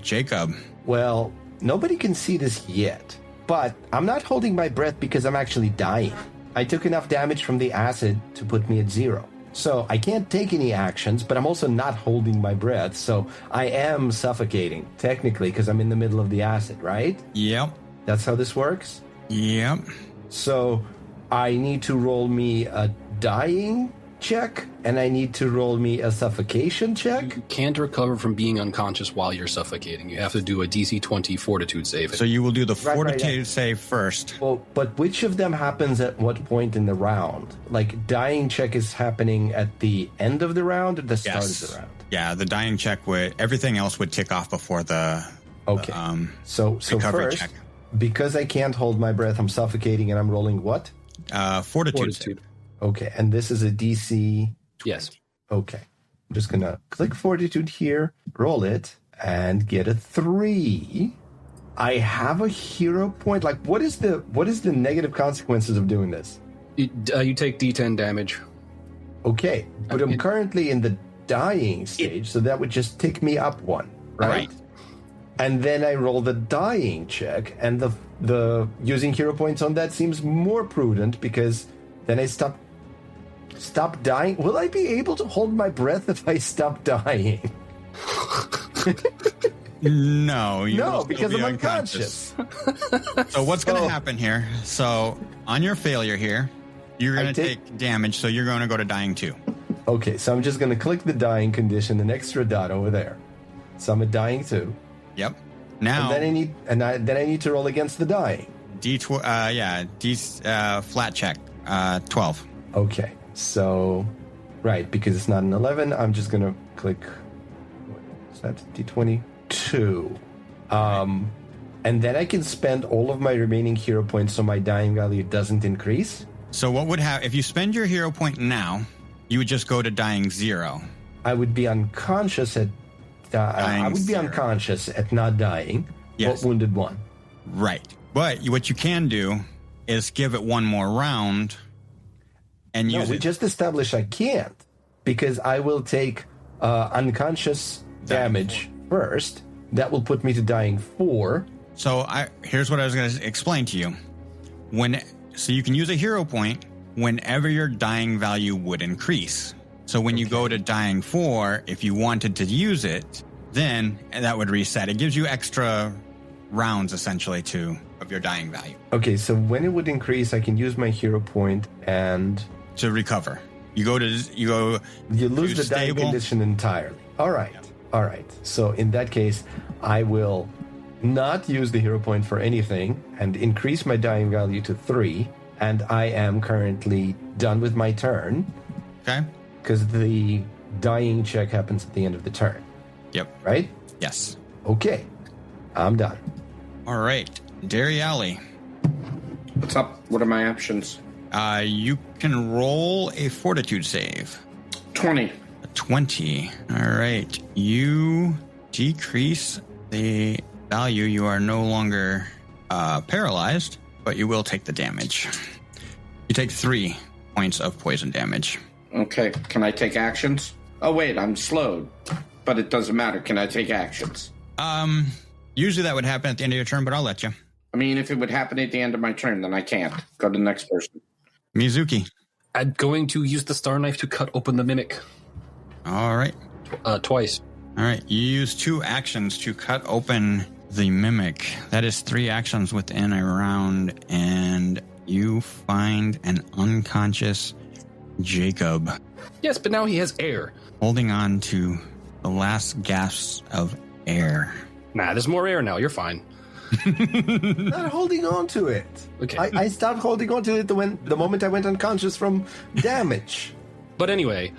Jacob. Well, nobody can see this yet, but I'm not holding my breath because I'm actually dying. I took enough damage from the acid to put me at 0. So I can't take any actions, but I'm also not holding my breath. So I am suffocating, technically, because I'm in the middle of the acid, right? Yep. That's how this works? Yep. So I need to roll me a dying check, and I need to roll me a suffocation check. You can't recover from being unconscious while you're suffocating. You have to do a DC 20 fortitude save. So you will do the Right, fortitude save first. Well, but which of them happens at what point in the round? Like, dying check is happening at the end of the round or the start of the round? Yeah, the dying check everything else would tick off before the Okay. So recovery first, check. because I can't hold my breath, I'm suffocating, and I'm rolling what? Fortitude save. Okay, and this is a DC. Yes. Okay, I'm just gonna click fortitude here, roll it, and get a 3. I have a hero point. Like, what is the negative consequences of doing this? You take D10 damage. Okay, but I'm currently in the dying stage, so that would just tick me up 1, right? Right. And then I roll the dying check, and the using hero points on that seems more prudent because then I stop dying. Will I be able to hold my breath if I stop dying? No, you will No, still because be I'm unconscious. So what's going to happen here? So on your failure here, you're going to take damage. So you're going to go to dying 2. Okay, so I'm just going to click the dying condition, an extra dot over there. So I'm at dying 2. Yep. Now And then I need to roll against the dying. flat check 12. Okay, So, right, because it's not an 11, I'm just going to click. What is that? D22. And then I can spend all of my remaining hero points so my dying value doesn't increase. So what would happen if you spend your hero point now? You would just go to dying 0. I would be unconscious at. I would be 0. unconscious at not dying. Yes. But wounded 1. Right. But what you can do is give it one more round and use we it. just established I can't because I will take unconscious damage first. That will put me to dying 4. So here's what I was going to explain to you. So you can use a hero point whenever your dying value would increase. So when you go to dying 4, if you wanted to use it, then that would reset. It gives you extra rounds essentially of your dying value. Okay, so when it would increase, I can use my hero point and to recover. You lose the dying condition entirely. All right. So in that case, I will not use the hero point for anything and increase my dying value to 3. And I am currently done with my turn. Okay. Because the dying check happens at the end of the turn. Yep. Right? Yes. Okay. I'm done. All right. Dariali. What's up? What are my options? You can roll a fortitude save. 20. 20. All right. You decrease the value. You are no longer paralyzed, but you will take the damage. You take 3 points of poison damage. Okay. Can I take actions? Oh, wait. I'm slowed. But it doesn't matter. Can I take actions? Usually that would happen at the end of your turn, but I'll let you. I mean, if it would happen at the end of my turn, then I can't. Go to the next person. Mizuki. I'm going to use the star knife to cut open the mimic. All right. Twice. All right. You use 2 actions to cut open the mimic. That is 3 actions within a round, and you find an unconscious Jacob. Yes, but now he has air. Holding on to the last gasps of air. Nah, there's more air now. You're fine. Not holding on to it. Okay. I stopped holding on to it the moment I went unconscious from damage. But anyway.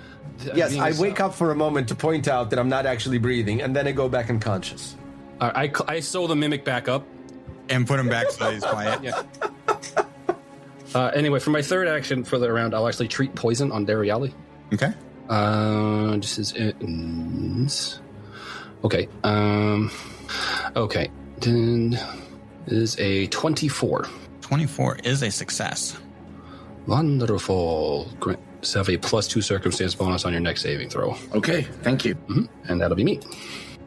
Yes, I wake up for a moment to point out that I'm not actually breathing, and then I go back unconscious. I sew the mimic back up. And put him back so he's quiet. Yeah. Anyway, for my third action for the round, I'll actually treat poison on Dariali. Okay. This is it. Okay. Okay. Then is a 24. 24 is a success. Wonderful. Have a +2 circumstance bonus on your next saving throw. Okay. Thank you. Mm-hmm. And that'll be me.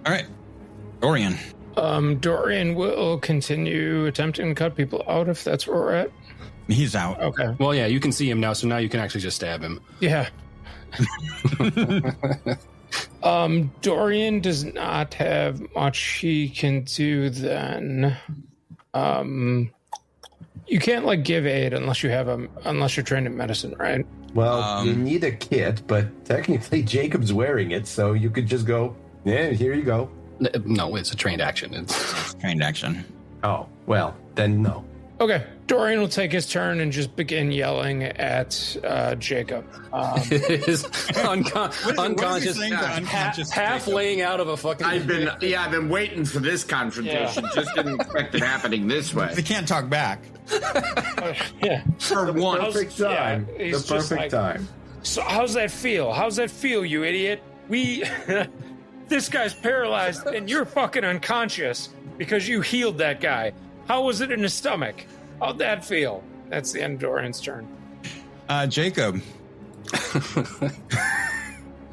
All right. Dorian. Dorian will continue attempting to cut people out if that's where we're at. He's out. Okay. Well, yeah, you can see him now, so now you can actually just stab him. Yeah. Dorian does not have much he can do then. You can't give aid unless you're trained in medicine, right? Well, you need a kit, but technically Jacob's wearing it, so you could just go, yeah, here you go. No, it's a trained action. It's Trained action. Oh, well, then no. Okay. Dorian will take his turn and just begin yelling at Jacob. His unconscious, unconscious half laying out of a fucking. I've been waiting for this confrontation. Just didn't expect it happening this way. They can't talk back. Yeah. For once. Perfect time. Yeah, he's the just perfect time. So how's that feel? How's that feel, you idiot? This guy's paralyzed and you're fucking unconscious because you healed that guy. How was it in his stomach? How'd that feel? That's the end of Dorian's turn. Jacob.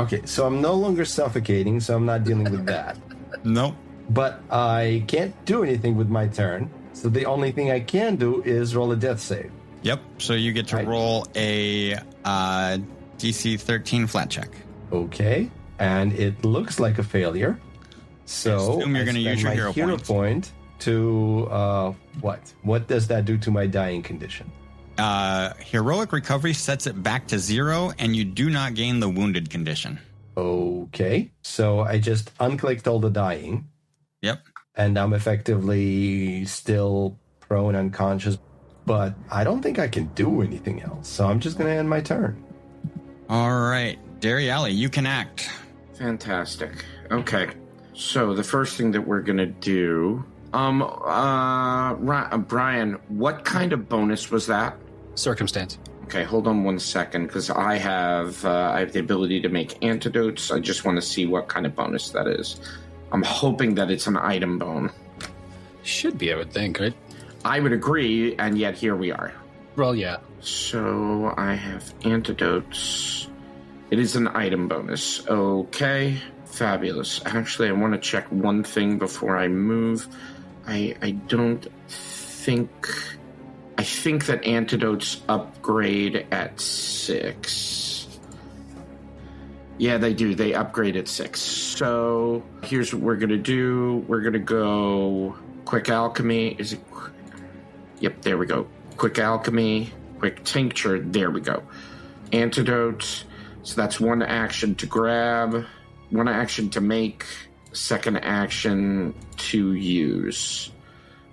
Okay, so I'm no longer suffocating, so I'm not dealing with that. Nope. But I can't do anything with my turn, so the only thing I can do is roll a death save. Yep. So you get to roll a DC 13 flat check. Okay, and it looks like a failure. So assume you're going to use your hero point to what? What does that do to my dying condition? Heroic recovery sets it back to 0, and you do not gain the wounded condition. Okay, so I just unclicked all the dying. Yep. And I'm effectively still prone unconscious, but I don't think I can do anything else. So I'm just going to end my turn. All right, Derry Alley, you can act. Fantastic. Okay. So the first thing that we're gonna do, Brian, what kind of bonus was that? Circumstance. Okay, hold on 1 second, because I have the ability to make antidotes. I just want to see what kind of bonus that is. I'm hoping that it's an item bone. Should be, I would think, right? I would agree, and yet here we are. Well, yeah. So I have antidotes. It is an item bonus. Okay, fabulous. Actually, I want to check one thing before I move. I don't think... I think that antidotes upgrade at 6. Yeah, they do. They upgrade at 6. So here's what we're going to do. We're going to go quick alchemy. Is it? Yep, there we go. Quick alchemy, quick tincture. There we go. Antidote. So that's one action to grab, one action to make, second action to use.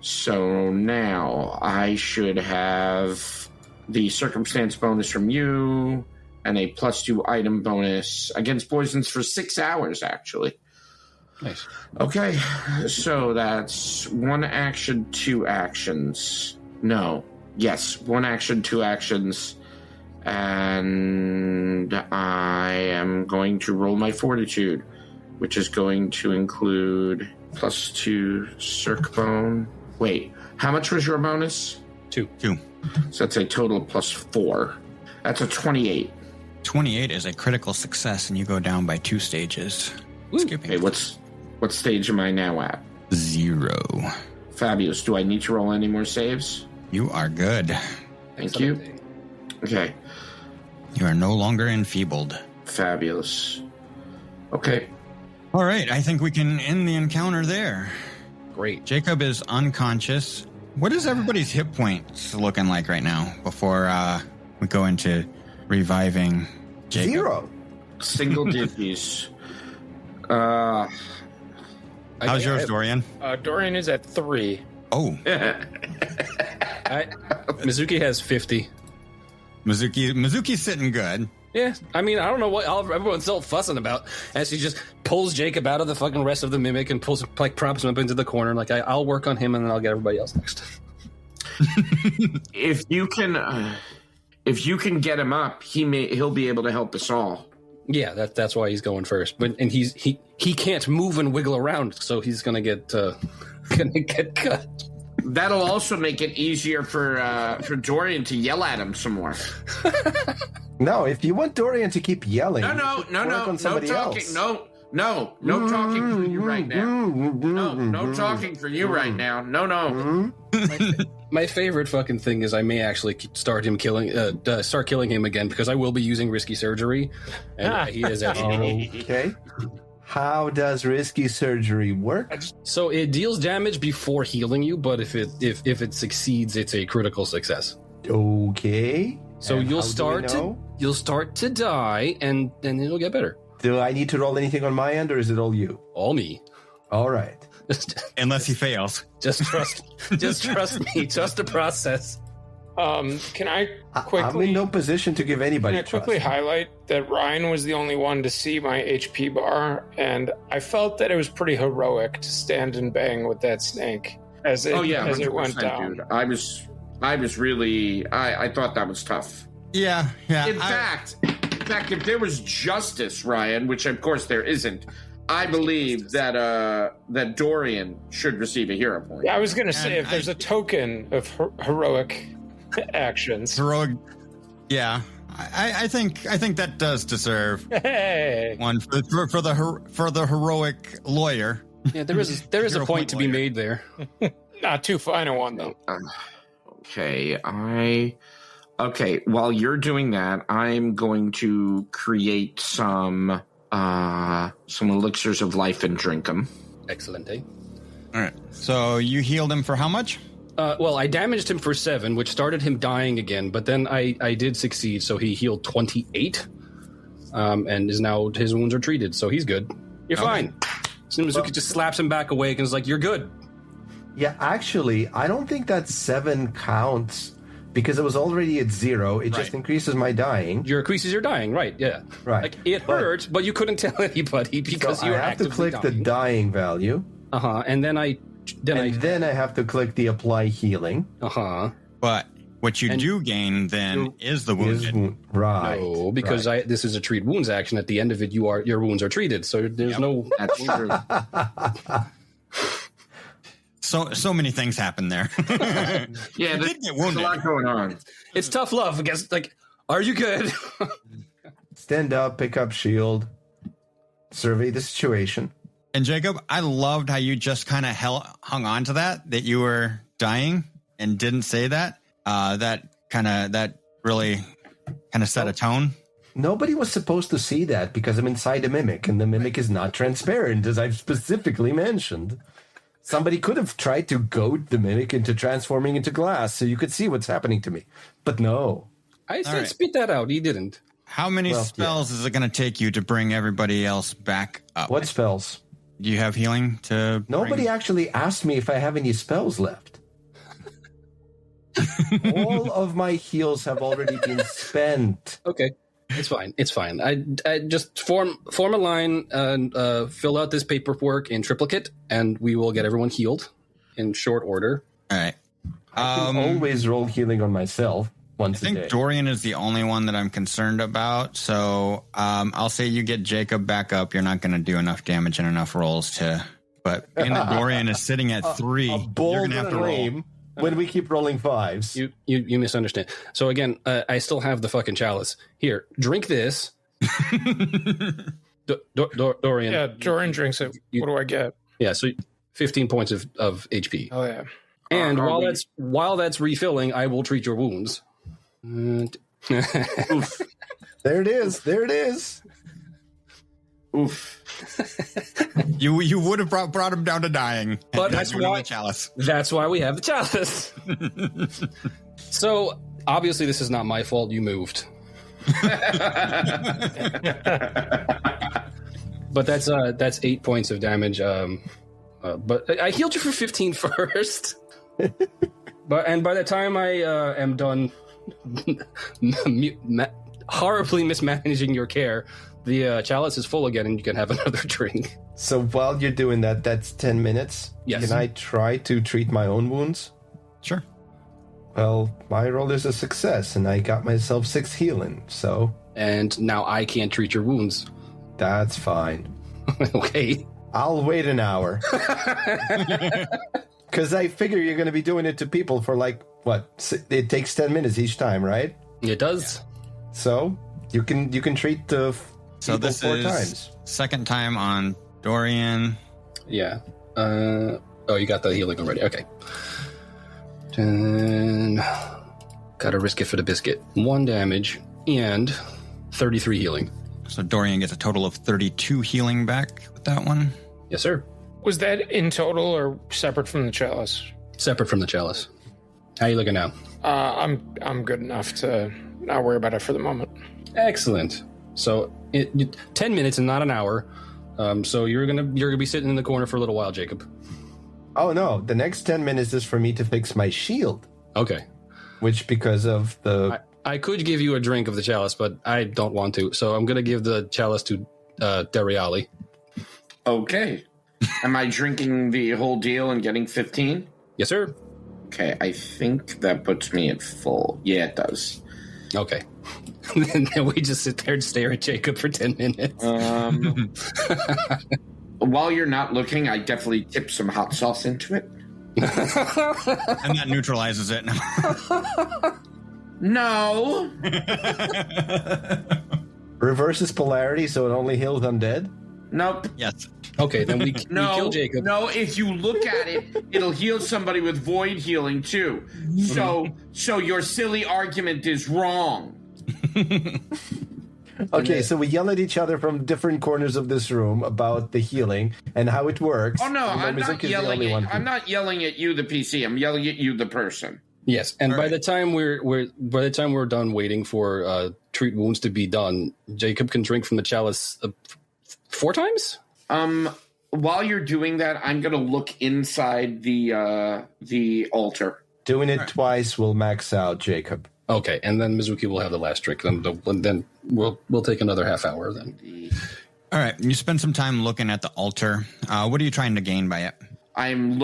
So now I should have the circumstance bonus from you and a +2 item bonus against poisons for 6 hours, actually. Nice. Okay, so that's one action, 2 actions. No. Yes, one action, 2 actions. And I am going to roll my fortitude, which is going to include +2 circ bone. Wait, how much was your bonus? 2. So that's a total of +4. That's a 28. 28 is a critical success, and you go down by 2 stages. Skipping. Okay, what stage am I now at? 0. Fabulous. Do I need to roll any more saves? You are good. Thank you. Okay. You are no longer enfeebled. Fabulous. Okay. All right, I think we can end the encounter there. Great. Jacob is unconscious. What is everybody's hit points looking like right now before we go into reviving Jacob? 0. Single digits. How's yours, Dorian? Dorian is at 3. Oh, Mizuki has 50. Mizuki's sitting good. Yeah, I mean, I don't know what everyone's so fussing about. As she just pulls Jacob out of the fucking rest of the mimic and props him up into the corner. Like, I'll work on him and then I'll get everybody else next. If you can get him up, he'll be able to help us all. Yeah, that's why he's going first. And he can't move and wiggle around, so he's gonna get cut. That'll also make it easier for Dorian to yell at him some more. No, if you want Dorian to keep yelling, No talking. Else. No talking for you right now. No talking for you right now. No. My favorite fucking thing is I may actually start killing him again because I will be using risky surgery, and he is Okay. How does risky surgery work? So it deals damage before healing you, but if it succeeds, it's a critical success. Okay. So And you'll how do we start to die, and then it'll get better. Do I need to roll anything on my end, or is it all you? All me. All right. Unless he fails. Just trust me. Trust the process. Can I quickly... I'm in no position to give anybody Can I quickly trust. highlight that Ryan was the only one to see my HP bar, and I felt that it was pretty heroic to stand and bang with that snake as it went down. Dude. I was really... I thought that was tough. Yeah. In fact, if there was justice, Ryan, which of course there isn't, I believe that Dorian should receive a hero point. Yeah, I was going to say, if there's a token of heroic actions. Heroic. Yeah. I think that does deserve one for the heroic lawyer. Yeah, there is a point to be made there. Not too fine a one, though. Okay, while you're doing that, I'm going to create some elixirs of life and drink them. Excellent, eh? All right. So you healed him for how much? Well, I damaged him for 7, which started him dying again, but then I did succeed, so he healed 28, and is now his wounds are treated, so he's good. You're fine. So Mizuki just slaps him back awake and is like, "You're good." Yeah, actually, I don't think that 7 counts because it was already at 0. It just increases my dying. Your increases your dying, right? Yeah, Right. Like it hurt, but you couldn't tell anybody because So you I were have to actively click dying. the dying value, And then I have to click the apply healing. But what you do gain then is the wounded. Right. No, because this is a treat wounds action. At the end of it, your wounds are treated. So there's no. That's true. So many things happen there. Yeah, You did get wounded. a lot going on. It's tough love. I guess, like, are you good? Stand up, pick up shield, survey the situation. And Jacob, I loved how you just kind of hung on to that you were dying and didn't say that. That really kind of set a tone. Nobody was supposed to see that because I'm inside a mimic, and the mimic is not transparent, as I've specifically mentioned. Somebody could have tried to goad the mimic into transforming into glass so you could see what's happening to me. But no. I said spit that out. He didn't. How many spells is it going to take you to bring everybody else back up? What spells? Do you have healing to Nobody actually asked me if I have any spells left. All of my heals have already been spent. Okay. It's fine. It's fine. I just form a line and fill out this paperwork in triplicate, and we will get everyone healed in short order. All right. I can always roll healing on myself once a day. I think Dorian is the only one that I'm concerned about. So I'll say you get Jacob back up. You're not going to do enough damage and enough rolls to. But being that Dorian is sitting at 3, you're going to have to roll. When we keep rolling 5s. You misunderstand. So again, I still have the fucking chalice. Here, drink this. Dorian. Yeah, Dorian drinks it. What do I get? Yeah, so 15 points of HP. Oh, yeah. And while that's refilling, I will treat your wounds. Oof. There it is. Oof. You would have brought him down to dying. But that's why the chalice. That's why we have the chalice. So obviously this is not my fault. You moved. But that's 8 points of damage. But I healed you for 15 first. And by the time I am done horribly mismanaging your care, the chalice is full again, and you can have another drink. So while you're doing that, that's 10 minutes. Yes. Can I try to treat my own wounds? Sure. Well, my roll is a success, and I got myself 6 healing, so... And now I can't treat your wounds. That's fine. Okay. I'll wait an hour. Because I figure you're going to be doing it to people for it takes 10 minutes each time, right? It does. So you can treat the So people this 4 is times. Second time on Dorian. Yeah. You got the healing already. Okay. Then gotta risk it for the biscuit. 1 damage and 33 healing. So Dorian gets a total of 32 healing back with that one. Yes, sir. Was that in total or separate from the chalice? Separate from the chalice. How you looking now? I'm good enough to not worry about it for the moment. Excellent. So 10 minutes and not an hour. So you're gonna be sitting in the corner for a little while, Jacob. Oh no, the next 10 minutes is for me to fix my shield. Okay. Which, because of the... I could give you a drink of the chalice, but I don't want to. So I'm going to give the chalice to Dariali. Okay. Am I drinking the whole deal and getting 15? Yes, sir. Okay, I think that puts me at full. Yeah, it does. Okay. And then we just sit there and stare at Jacob for 10 minutes. While you're not looking, I definitely tip some hot sauce into it. And that neutralizes it. No. Reverses polarity, so it only heals undead? Nope. Yes. Okay, then we kill Jacob. No, if you look at it, it'll heal somebody with void healing too. So your silly argument is wrong. Okay, so we yell at each other from different corners of this room about the healing and how it works. Oh no, I'm not yelling at I'm not yelling at you, the PC. I'm yelling at you, the person. Yes, and by the time we're done waiting for treat wounds to be done, Jacob can drink from the chalice 4 times. While you're doing that, I'm gonna look inside the altar. Doing it twice will max out Jacob. Okay, and then Mizuki will have the last trick. Then we'll take another half hour then. All right. You spend some time looking at the altar. What are you trying to gain by it? I'm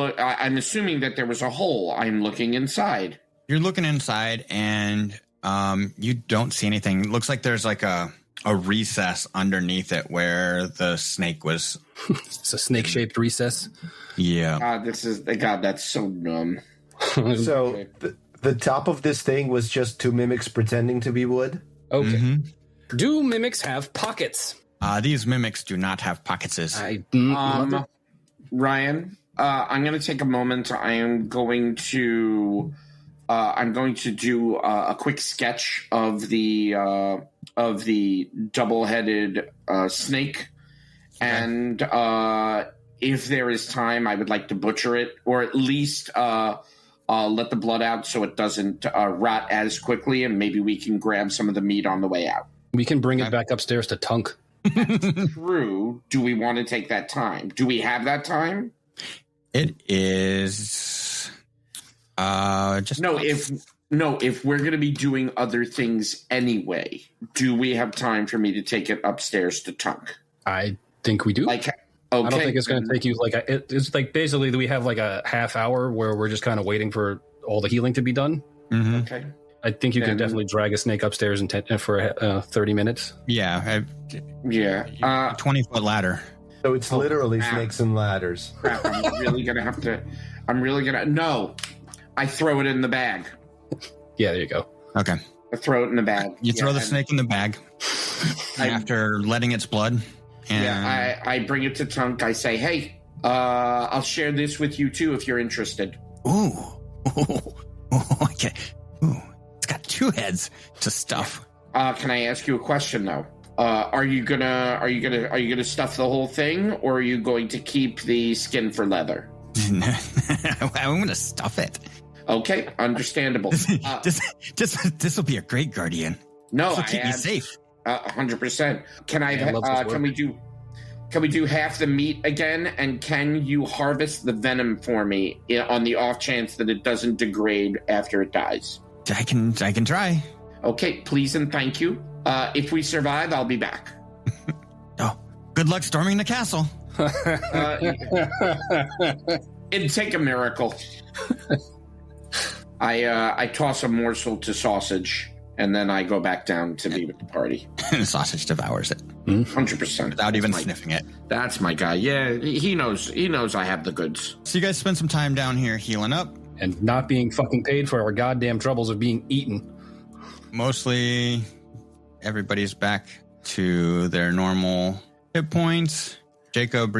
assuming that there was a hole. I'm looking inside. You're looking inside, and you don't see anything. It looks like there's like a recess underneath it where the snake was. It's a snake-shaped recess. Yeah. God, that's so dumb. So the top of this thing was just two mimics pretending to be wood? Okay. Mm-hmm. Do mimics have pockets? These mimics do not have pockets. Ryan, I'm going to take a moment. I'm going to do a quick sketch of the double-headed snake, and if there is time, I would like to butcher it, or at least let the blood out so it doesn't rot as quickly, and maybe we can grab some of the meat on the way out. We can bring it back upstairs to Tunk. True. Do we want to take that time? Do we have that time? It is just if we're going to be doing other things anyway, do we have time for me to take it upstairs to Tunk? I think we do. Okay. I don't think it's going to take you it's like basically we have like a half hour where we're just kind of waiting for all the healing to be done. Mm-hmm. Okay. I think you can definitely drag a snake upstairs for 30 minutes. Yeah. 20-foot ladder. So it's literally snakes and ladders. Crap, I'm really going to no, I throw it in the bag. Yeah, there you go. Okay. I throw it in the bag. You throw the snake in the bag after letting its blood. And I bring it to Tunk. I say, hey, I'll share this with you too if you're interested. Ooh. Okay. Ooh. It's got two heads to stuff. Can I ask you a question though? Are you gonna stuff the whole thing, or are you going to keep the skin for leather? I'm gonna stuff it. Okay, understandable. This will be a great guardian. No, this will keep me safe. 100%. Can we do half the meat again? And can you harvest the venom for me on the off chance that it doesn't degrade after it dies? I can try. Okay, please and thank you. If we survive, I'll be back. Oh, good luck storming the castle. It'd take a miracle. I toss a morsel to Sausage, and then I go back down to be with the party. And Sausage devours it. 100%. Without even sniffing it. That's my guy. Yeah, he knows I have the goods. So you guys spend some time down here healing up. And not being fucking paid for our goddamn troubles of being eaten. Mostly everybody's back to their normal hit points. Jacob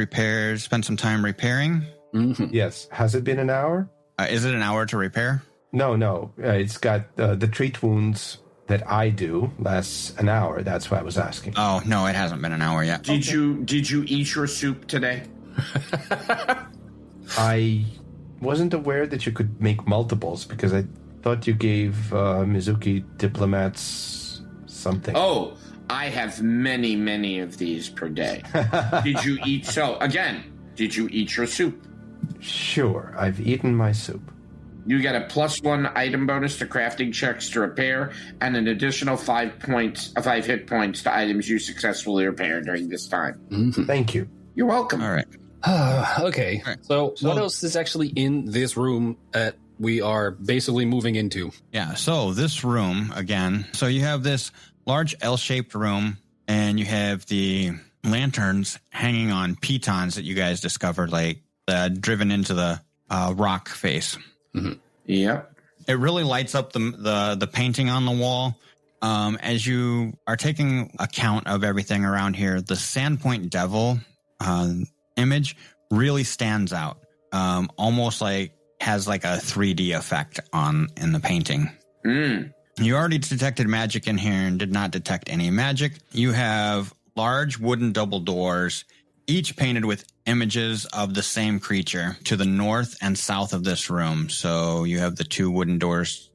spends some time repairing. Mm-hmm. Yes. Has it been an hour? Is it an hour to repair? No. It's got the treat wounds that I do lasts an hour. That's why I was asking. Oh, no, it hasn't been an hour yet. Did you eat your soup today? I wasn't aware that you could make multiples because I thought you gave Mizuki diplomats something. Oh, I have many, many of these per day. Did you eat your soup? Sure, I've eaten my soup. You get a +1 item bonus to crafting checks to repair, and an additional 5 hit points to items you successfully repair during this time. Mm-hmm. Thank you. You're welcome. All right. Okay. All right. So what else is actually in this room that we are basically moving into? Yeah, so this room, again, so you have this large L-shaped room, and you have the lanterns hanging on pitons that you guys discovered, like driven into the rock face. Mm-hmm. Yep. It really lights up the painting on the wall. As you are taking account of everything around here, the Sandpoint Devil image really stands out. Almost like has like a 3D effect in the painting. You already detected magic in here and did not detect any magic. You have large wooden double doors, each painted with images of the same creature to the north and south of this room. So you have the two wooden doors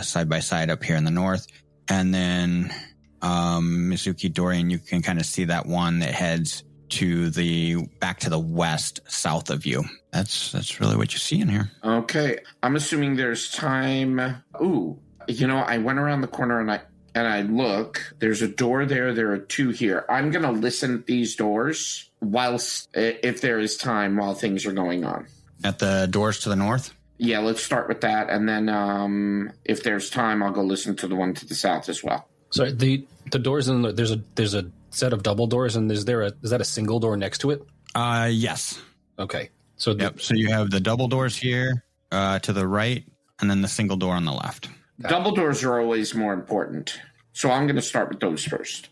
side by side up here in the north. And then Mizuki, Dorian, you can kind of see that one that heads to the back to the west, south of you. That's really what you see in here. Okay. I'm assuming there's time. Ooh, I went around the corner and I look. There's a door there. There are two here. I'm going to listen at these doors if there is time while things are going on. At the doors to the north? Yeah, let's start with that. And then if there's time, I'll go listen to the one to the south as well. Sorry, the doors there's a set of double doors, and is that a single door next to it? Yes. Okay. So So you have the double doors here to the right, and then the single door on the left. Double doors are always more important. So I'm going to start with those first.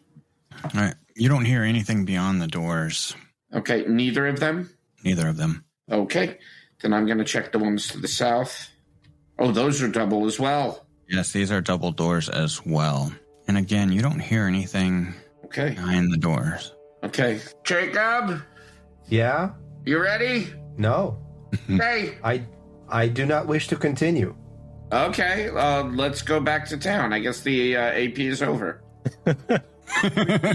All right. You don't hear anything beyond the doors. Okay, neither of them? Neither of them. Okay. Then I'm going to check the ones to the south. Oh, those are double as well. Yes, these are double doors as well. And again, you don't hear anything behind the doors. Okay. Jacob? Yeah? You ready? No. Hey. I do not wish to continue. Okay, let's go back to town. I guess the AP is over. You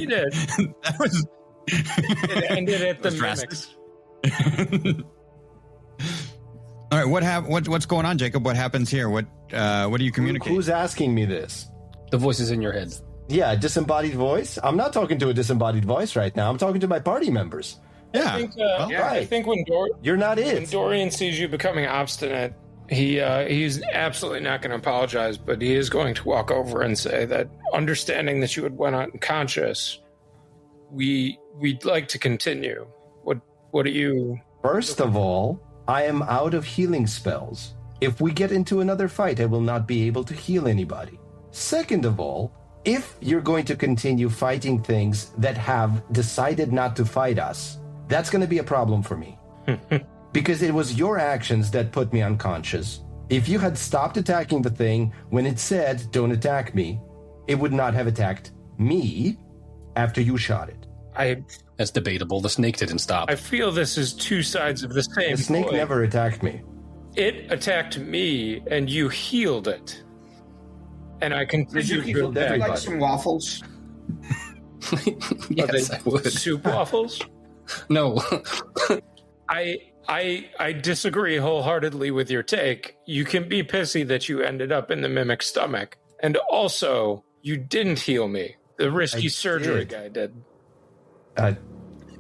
did. That was... It ended at the mimics. All right, what's going on, Jacob? What happens here? What do you communicate? Who's asking me this? The voice is in your head. Yeah, disembodied voice? I'm not talking to a disembodied voice right now. I'm talking to my party members. Yeah. I think when You're not it. When Dorian sees you becoming obstinate, he's absolutely not going to apologize, but he is going to walk over and say that, understanding that you had went unconscious, we'd like to continue. What are you? First of all, I am out of healing spells. If we get into another fight, I will not be able to heal anybody. Second of all, if you're going to continue fighting things that have decided not to fight us, that's going to be a problem for me. Because it was your actions that put me unconscious. If you had stopped attacking the thing when it said, don't attack me, it would not have attacked me after you shot it. That's debatable. The snake didn't stop. I feel this is two sides of the same The snake coin. never attacked me. It attacked me, and you healed it. And I continued to heal attack. Would you like some waffles? Yes, I would. Soup waffles? No. I disagree wholeheartedly with your take. You can be pissy that you ended up in the mimic's stomach. And also, you didn't heal me. The risky surgery guy did.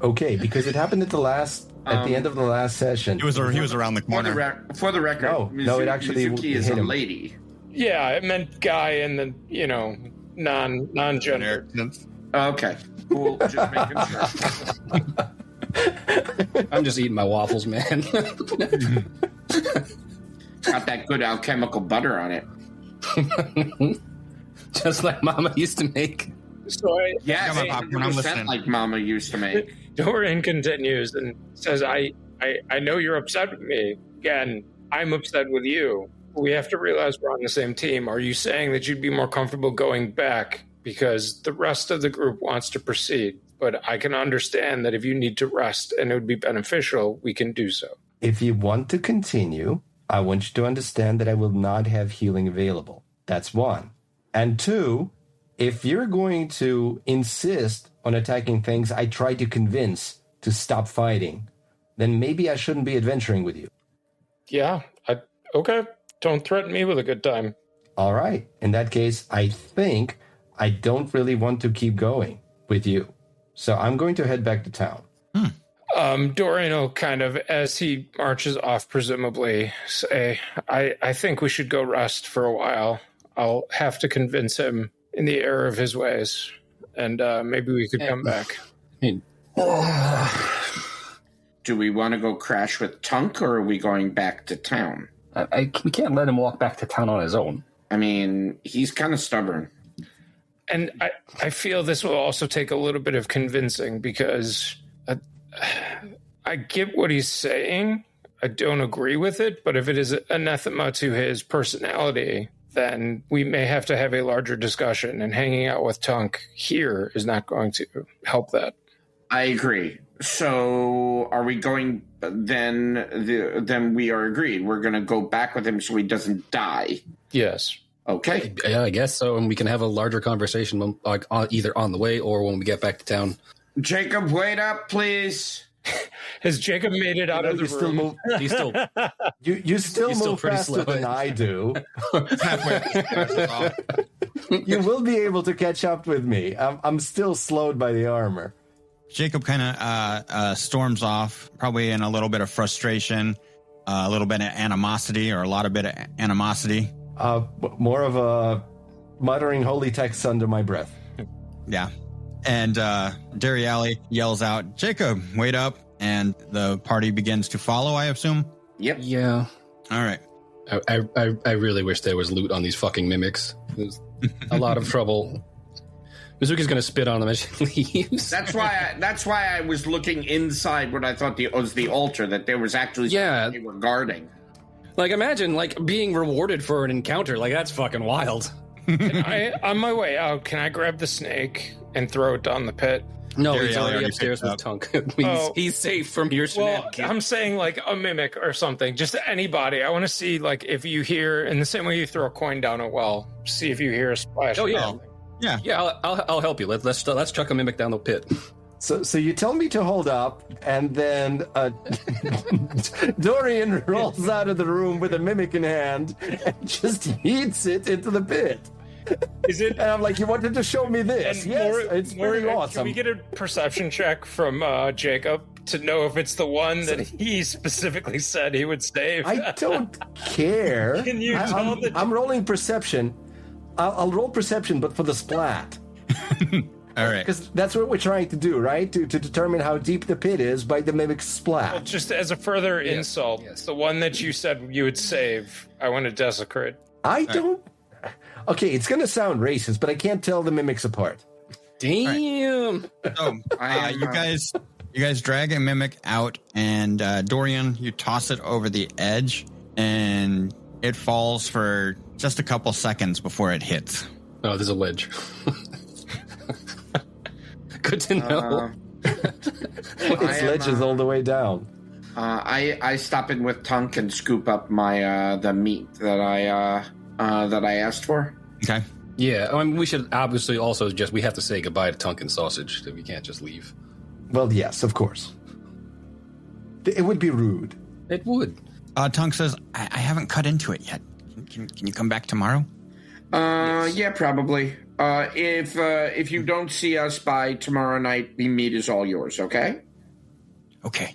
Okay, because it happened at the end of the last session. He was around the corner. For the record, No, it actually Mizuki is hit a him. lady. Yeah, it meant guy and then, non-gender. Okay, cool. Just making sure. I'm just eating my waffles, man. Got that good alchemical butter on it. Just like Mama used to make. So Yeah, Come on, Popcorn, I'm 100% listening. like Mama used to make. Dorian continues and says, I know you're upset with me. Again, I'm upset with you. We have to realize we're on the same team. Are you saying that you'd be more comfortable going back because the rest of the group wants to proceed? But I can understand that if you need to rest and it would be beneficial, we can do so. If you want to continue, I want you to understand that I will not have healing available. That's one. And two, if you're going to insist on attacking things I try to convince to stop fighting, then maybe I shouldn't be adventuring with you. Yeah, okay. Don't threaten me with a good time. All right. In that case, I think I don't really want to keep going with you. So I'm going to head back to town. Dorian will kind of, as he marches off, presumably, say, I think we should go rest for a while. I'll have to convince him in the error of his ways, and maybe we could come back. Do we want to go crash with Tunk, or are we going back to town? We can't let him walk back to town on his own. I mean, he's kind of stubborn. And I feel this will also take a little bit of convincing because I get what he's saying. I don't agree with it, but if it is anathema to his personality, then we may have to have a larger discussion, and hanging out with Tunk here is not going to help that. I agree. So are we going then we are agreed. We're going to go back with him so he doesn't die. Yes. Okay. Yeah, I guess so. And we can have a larger conversation either on the way or when we get back to town. Jacob, wait up, please. Has Jacob made it out of the room? He's still You still He's still move pretty faster slow. than I do. Halfway. You will be able to catch up with me. I'm still slowed by the armor. Jacob kind of storms off, probably in a little bit of frustration, a little bit of animosity, or a lot of bit of animosity. More of a muttering holy texts under my breath. Yeah. And Dariali yells out, Jacob, wait up. And the party begins to follow, I assume? Yep. Yeah. All right. I really wish there was loot on these fucking mimics. There's a lot of trouble. Mizuki's gonna spit on them as she leaves. That's why I was looking inside what I thought was the altar, that there was actually something they were guarding. Like, imagine, like, being rewarded for an encounter. Like, that's fucking wild. On my way out, can I grab the snake and throw it down the pit? No, Dariali he's already already upstairs picked with Tunk. He's safe from your Well, shenanigans. I'm saying like a mimic or something, just anybody. I want to see like if you hear, in the same way you throw a coin down a well, see if you hear a splash. Oh, yeah. something. Yeah. Yeah, I'll help you. Let's chuck a mimic down the pit. So you tell me to hold up, and then Dorian rolls out of the room with a mimic in hand and just eats it into the pit. Is it? And I'm like, you wanted to show me this? And Yes, it's pretty Can awesome. we get a perception check from Jacob to know if it's the one that he specifically said he would save? I don't care. Can you tell that- I'm rolling perception. I'll roll perception, but for the splat. All right. Because that's what we're trying to do, right? To determine how deep the pit is by the mimic's splat. Just as a further insult, the one that you said you would save, I want to desecrate. I don't... Okay, it's going to sound racist, but I can't tell the mimics apart. Damn. So, you guys drag a mimic out, and Dorian, you toss it over the edge, and it falls for just a couple seconds before it hits. Oh, there's a ledge. Good to know. Its ledge is all the way down. I stop in with Tunk and scoop up my the meat that I asked for. Okay. Yeah, I mean, we should obviously also we have to say goodbye to Tunk and Sausage. We can't just leave. Well, yes, of course. It would be rude. It would. Tunk says, I haven't cut into it yet. Can you come back tomorrow? Yeah, probably. If you don't see us by tomorrow night, the meat is all yours, okay? Okay.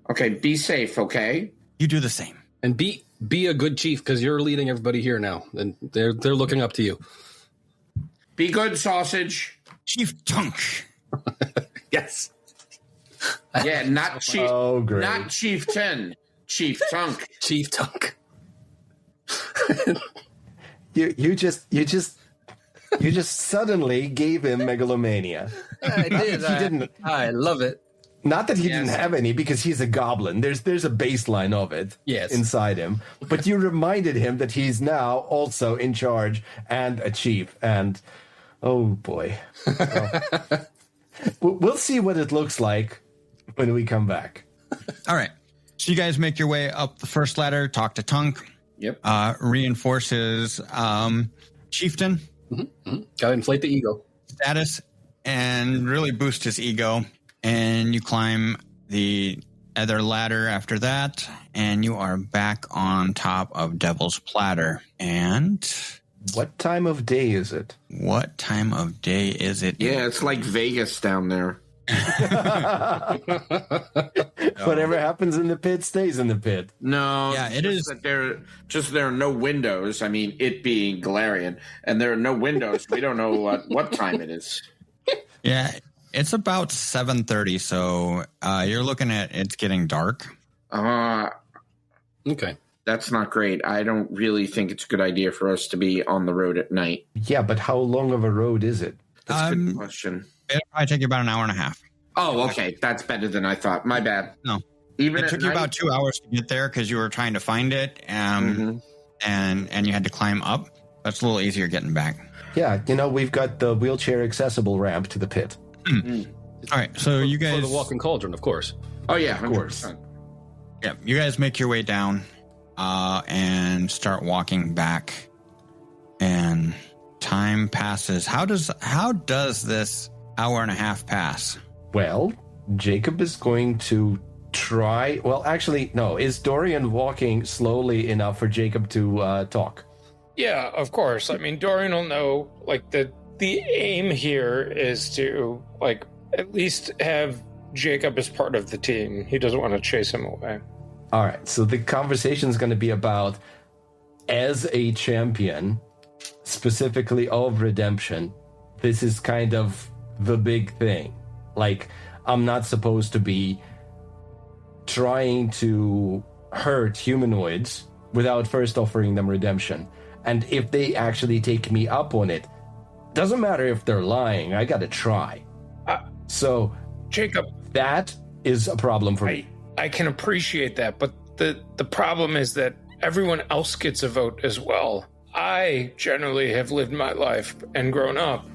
Okay, be safe, okay? You do the same. And be a good chief, because you're leading everybody here now, and they're looking up to you. Be good, Sausage. Chief Tunk. Yes. Yeah, not Chief. Oh, great. Not Chieftain. Chief Tunk. Chief Tunk. You just suddenly gave him megalomania. I did. He didn't. I love it. Not that he didn't have any, because he's a goblin. There's a baseline of it inside him. But you reminded him that he's now also in charge and a chief. And, oh boy. We'll see what it looks like when we come back. All right. So you guys make your way up the first ladder, talk to Tunk. Yep. Reinforce his chieftain Gotta inflate the ego. status and really boost his ego. And you climb the other ladder after that, and you are back on top of Devil's Platter. And What time of day is it? what time of day is it? Yeah, it's like Vegas down there. Whatever happens in the pit stays in the pit. No, Yeah, it is. that there are no windows. I mean, it being Galarian, and there are no windows. We don't know what time it is. Yeah, it's about 7:30, so you're looking at it's getting dark. Okay. That's not great. I don't really think it's a good idea for us to be on the road at night. Yeah, but how long of a road is it? That's a good question. It'll probably take you about an hour and a half. Oh, okay. That's better than I thought. My bad. No. Even It at took you night? about 2 hours to get there because you were trying to find it, and you had to climb up. That's a little easier getting back. Yeah, we've got the wheelchair accessible ramp to the pit. All right, so you guys, For the walking cauldron, of course. Oh, yeah, Of course. 100%. yeah, you guys make your way down and start walking back, and time passes. How does this hour and a half pass. Well, Jacob is going to try. Well, actually, no. Is Dorian walking slowly enough for Jacob to talk? Yeah, of course. I mean, Dorian will know, like, the aim here is to, like, at least have Jacob as part of the team. He doesn't want to chase him away. All right, so the conversation is going to be about, as a champion, specifically of redemption, this is kind of the big thing. Like, I'm not supposed to be trying to hurt humanoids without first offering them redemption. And if they actually take me up on it, doesn't matter if they're lying, I gotta try. So, Jacob, that is a problem for me. I can appreciate that, but the problem is that everyone else gets a vote as well. I generally have lived my life and grown up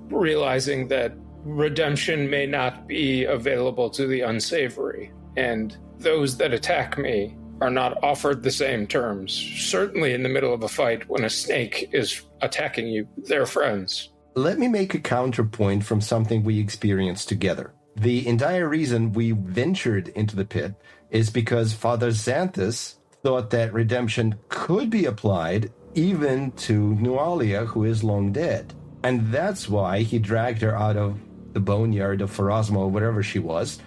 realizing that redemption may not be available to the unsavory, and those that attack me are not offered the same terms. Certainly in the middle of a fight when a snake is attacking you, they're friends. Let me make a counterpoint from something we experienced together. The entire reason we ventured into the pit is because Father Xanthus thought that redemption could be applied even to Nualia, who is long dead. And that's why he dragged her out of the boneyard of Pharasma, wherever she was,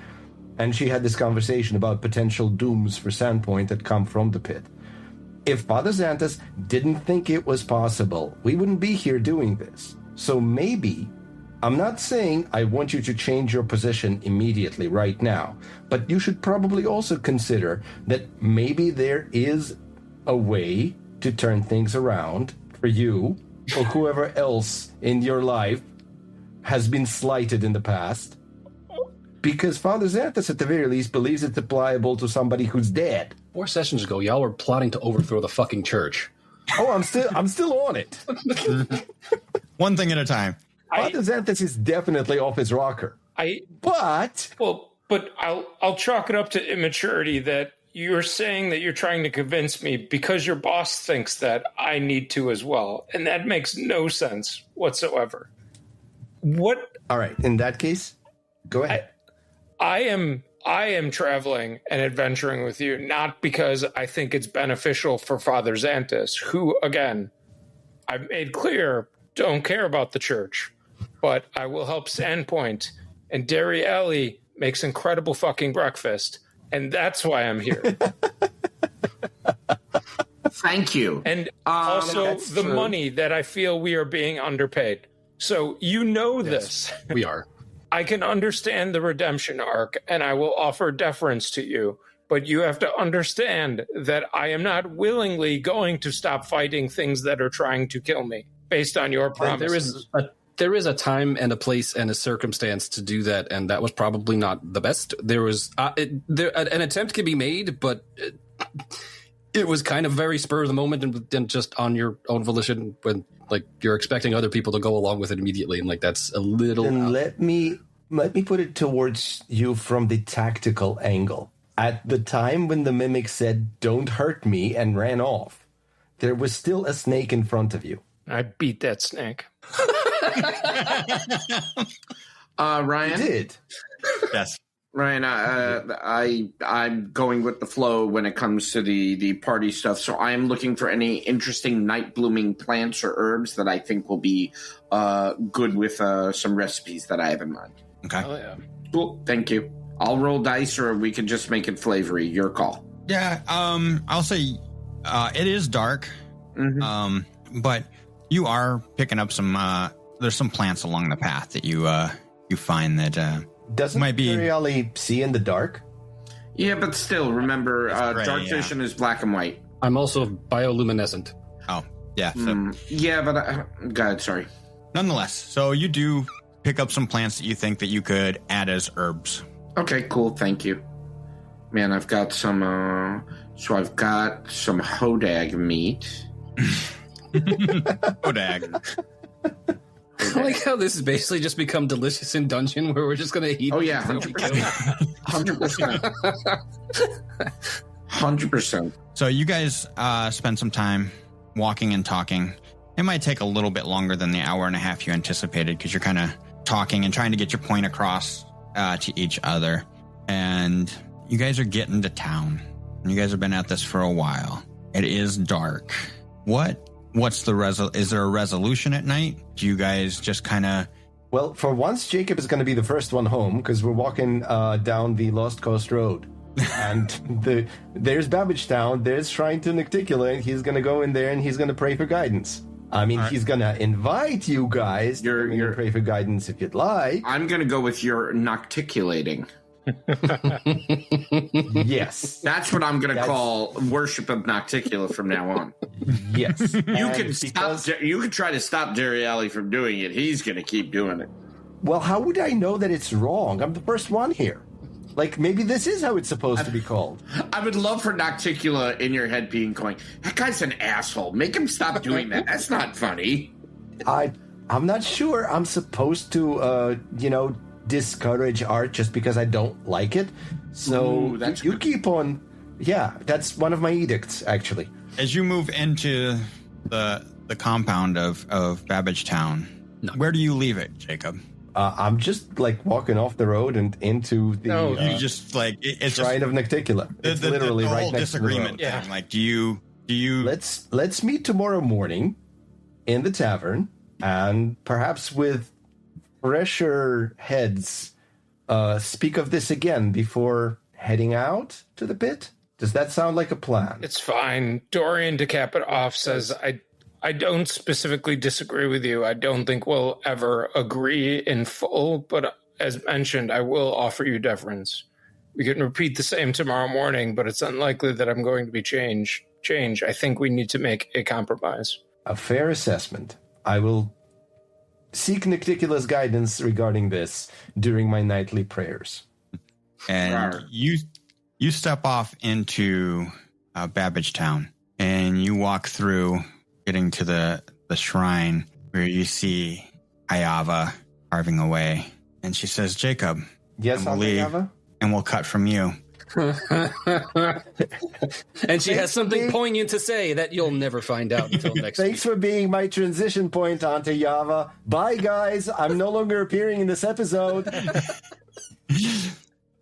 and she had this conversation about potential dooms for Sandpoint that come from the pit. If Father Xanthus didn't think it was possible, we wouldn't be here doing this. So maybe, I'm not saying I want you to change your position immediately right now, but you should probably also consider that maybe there is a way to turn things around for you or whoever else in your life has been slighted in the past. Because Father Xanthus, at the very least, believes it's applicable to somebody who's dead. 4 sessions ago, y'all were plotting to overthrow the fucking church. Oh, I'm still on it. One thing at a time. Father Xanthus is definitely off his rocker. But I'll chalk it up to immaturity that you're saying that you're trying to convince me because your boss thinks that I need to as well. And that makes no sense whatsoever. What? All right. In that case, go ahead. I am traveling and adventuring with you, not because I think it's beneficial for Father Xanthus, who, again, I've made clear, don't care about the church, but I will help Sandpoint, and Dairy Alley makes incredible fucking breakfast, and that's why I'm here. Thank you. And also the money that I feel we are being underpaid. So you know this. We are. I can understand the redemption arc, and I will offer deference to you, but you have to understand that I am not willingly going to stop fighting things that are trying to kill me, based on your promises. There is a time and a place and a circumstance to do that, and that was probably not the best. There was an attempt can be made, but it was kind of very spur of the moment and just on your own volition when like you're expecting other people to go along with it immediately, and like that's a little. Then let me put it towards you from the tactical angle. At the time when the mimic said, "Don't hurt me," and ran off, there was still a snake in front of you. I beat that snake. Ryan? You did. Yes. Ryan, I'm going with the flow when it comes to the party stuff. So I am looking for any interesting night blooming plants or herbs that I think will be good with some recipes that I have in mind. Okay. Oh, yeah. Cool. Thank you. I'll roll dice, or we can just make it flavory. Your call. Yeah. I'll say it is dark. Mm-hmm. But you are picking up some. There's some plants along the path that you find that Doesn't might be really see in the dark? Yeah, but still, remember, gray, dark yeah. vision is black and white. I'm also bioluminescent. Oh, yeah. So, Yeah, but go ahead, sorry. nonetheless, so you do pick up some plants that you think that you could add as herbs. Okay, cool. Thank you. Man, I've got some. So I've got some hodag meat. Odag. I like how this has basically just become Delicious in Dungeon, where we're just going to eat. Oh yeah, things that we kill. 100%. 100%. So you guys spend some time walking and talking. It might take a little bit longer than the hour and a half you anticipated because you're kind of talking and trying to get your point across to each other. And you guys are getting to town. You guys have been at this for a while. It is dark. What's the is there a resolution at night? Do you guys just kind of... Well, for once, Jacob is going to be the first one home because we're walking down the Lost Coast Road. And there's Babbagetown, there's Shrine to Nocticula, and he's going to go in there and he's going to pray for guidance. I mean, he's going to invite you guys to pray for guidance if you'd like. I'm going to go with your nocticulating. Yes. That's what I'm going to call worship of Nocticula from now on. Yes. You can try to stop Dariali from doing it. He's going to keep doing it. Well, how would I know that it's wrong? I'm the first one here. Like, maybe this is how it's supposed to be called. I would love for Nocticula in your head being going, that guy's an asshole. Make him stop doing that. That's not funny. I'm not sure I'm supposed to, discourage art just because I don't like it. So you keep on. Yeah, that's one of my edicts, actually. As you move into the compound of Babbagetown, where do you leave it, Jacob? I'm just like walking off the road and into the. You just like it's Shrine of Nocticula. It's literally the right whole next to the road. disagreement thing. Like, do you? Let's meet tomorrow morning in the tavern, and perhaps with fresher heads, speak of this again before heading out to the pit. Does that sound like a plan? It's fine. Dorian to cap it off says, I don't specifically disagree with you. I don't think we'll ever agree in full, but as mentioned, I will offer you deference. We can repeat the same tomorrow morning, but it's unlikely that I'm going to be change. I think we need to make a compromise. A fair assessment. I will seek Nocticula's guidance regarding this during my nightly prayers. And you step off into Babbagetown, and you walk through, getting to the shrine where you see Ayava carving away. And she says, Jacob, yes, and we'll leave, Ayava? and we'll cut from you. And she has something poignant to say that you'll never find out until next week. Thanks for being my transition point onto Yava. Bye, guys. I'm no longer appearing in this episode.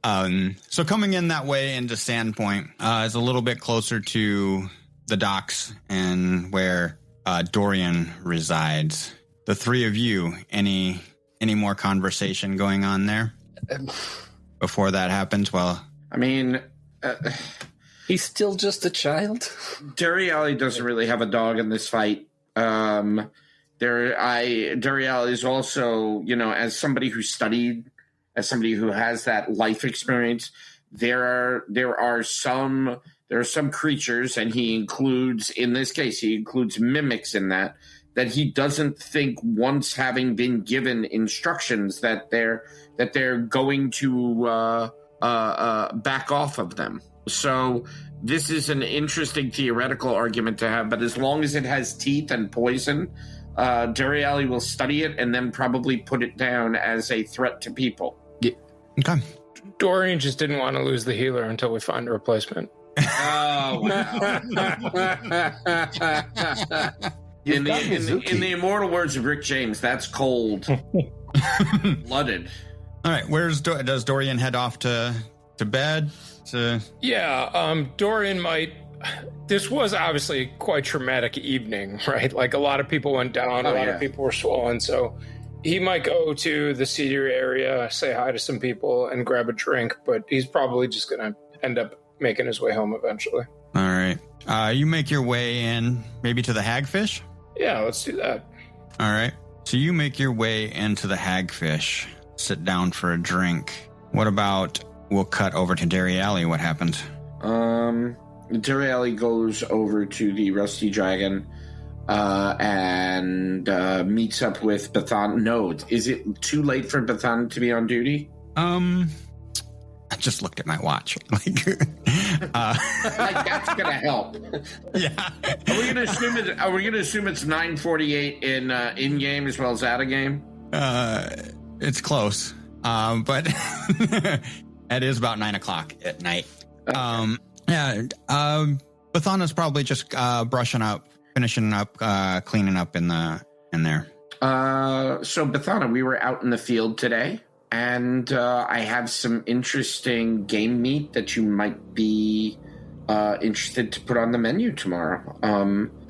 So coming in that way into Sandpoint is a little bit closer to the docks and where Dorian resides. The three of you, any more conversation going on there before that happens? Well, I mean, he's still just a child. Dariali doesn't really have a dog in this fight. Dariali is also, as somebody who studied, as somebody who has that life experience, there are some creatures, and he includes mimics in that he doesn't think, once having been given instructions, that they're going to back off of them. So this is an interesting theoretical argument to have, but as long as it has teeth and poison, Dariali will study it and then probably put it down as a threat to people. yeah. Okay. Dorian just didn't want to lose the healer until we find a replacement. Oh, wow. In the immortal words of Rick James, that's cold. Blooded. All right, does Dorian head off to bed? Dorian might. This was obviously a quite traumatic evening, right? Like, a lot of people went down, a lot of people were swollen, so he might go to the Cedar area, say hi to some people, and grab a drink, but he's probably just going to end up making his way home eventually. All right. You make your way in maybe to the Hagfish? Yeah, let's do that. All right. So you make your way into the Hagfish, sit down for a drink. What about, we'll cut over to Dariali. What happened? Dariali goes over to the Rusty Dragon and meets up with Bathan. No, is it too late for Bathan to be on duty? I just looked at my watch. Like that's gonna help. Yeah. Are we gonna assume it's 9:48 in game as well as out of game? It's close, but it is about 9:00 at night. Okay. Bathana's probably just brushing up, finishing up, cleaning up in there. So, Bethana, we were out in the field today, and I have some interesting game meat that you might be interested to put on the menu tomorrow.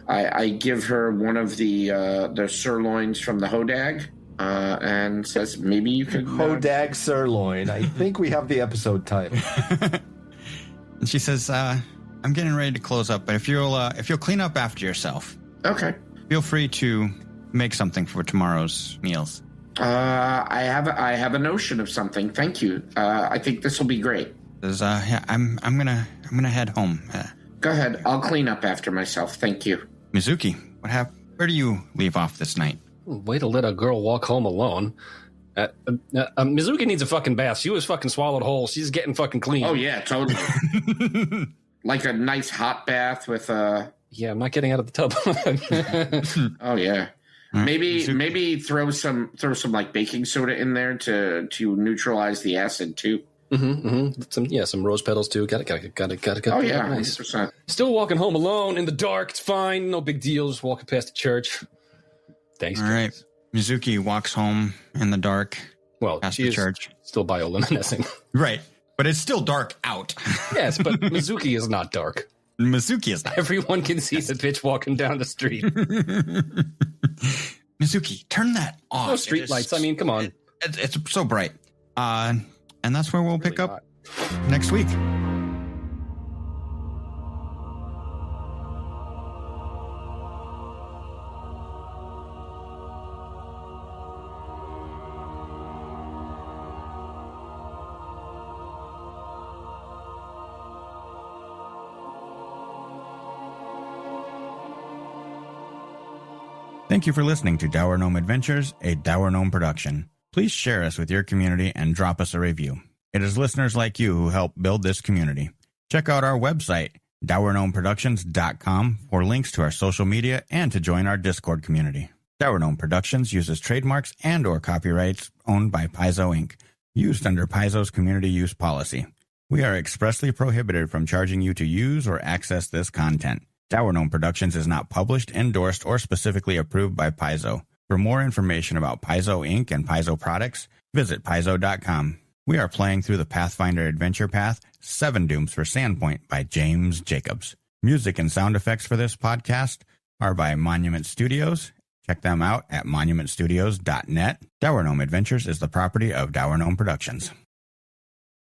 I give her one of the sirloins from the Hodag, and says maybe you could... Hodag sirloin. I think we have the episode title. And she says, I'm getting ready to close up, but if you'll clean up after yourself. Okay. Feel free to make something for tomorrow's meals. I have a notion of something. Thank you. I think this will be great. Yeah, I'm gonna head home. Go ahead. I'll clean up after myself. Thank you. Mizuki, what happened? Where do you leave off this night? Way to let a girl walk home alone. Mizuki needs a fucking bath. She was fucking swallowed whole. She's getting fucking clean. Oh yeah, totally. Like a nice hot bath with a... Yeah, I'm not getting out of the tub. Oh yeah. Maybe throw some like baking soda in there to neutralize the acid too. Some rose petals too. Got it. Oh yeah, nice. 100%. Still walking home alone in the dark. It's fine. No big deal. Just walking past the church. Thanks. All right. Mizuki walks home in the dark. Well, past she the is church. Still bioluminescing. Right, but it's still dark out. Yes, but Mizuki is not dark. Mizuki is not. Everyone can see the bitch walking down the street. Mizuki, turn that off. No street lights. I mean, come on. It's so bright. And that's where we'll pick up next week. Thank you for listening to Dour Gnome Adventures, a Dour Gnome production. Please share us with your community and drop us a review. It is listeners like you who help build this community. Check out our website, dourgnomeproductions.com, for links to our social media and to join our Discord community. Dour Gnome Productions uses trademarks and or copyrights owned by Paizo Inc., used under Paizo's community use policy. We are expressly prohibited from charging you to use or access this content. Dour Gnome Productions is not published, endorsed, or specifically approved by Paizo. For more information about Paizo Inc. and Paizo products, visit paizo.com. We are playing through the Pathfinder Adventure Path, 7 Dooms for Sandpoint by James Jacobs. Music and sound effects for this podcast are by Monument Studios. Check them out at monumentstudios.net. Dour Gnome Adventures is the property of Dour Gnome Productions.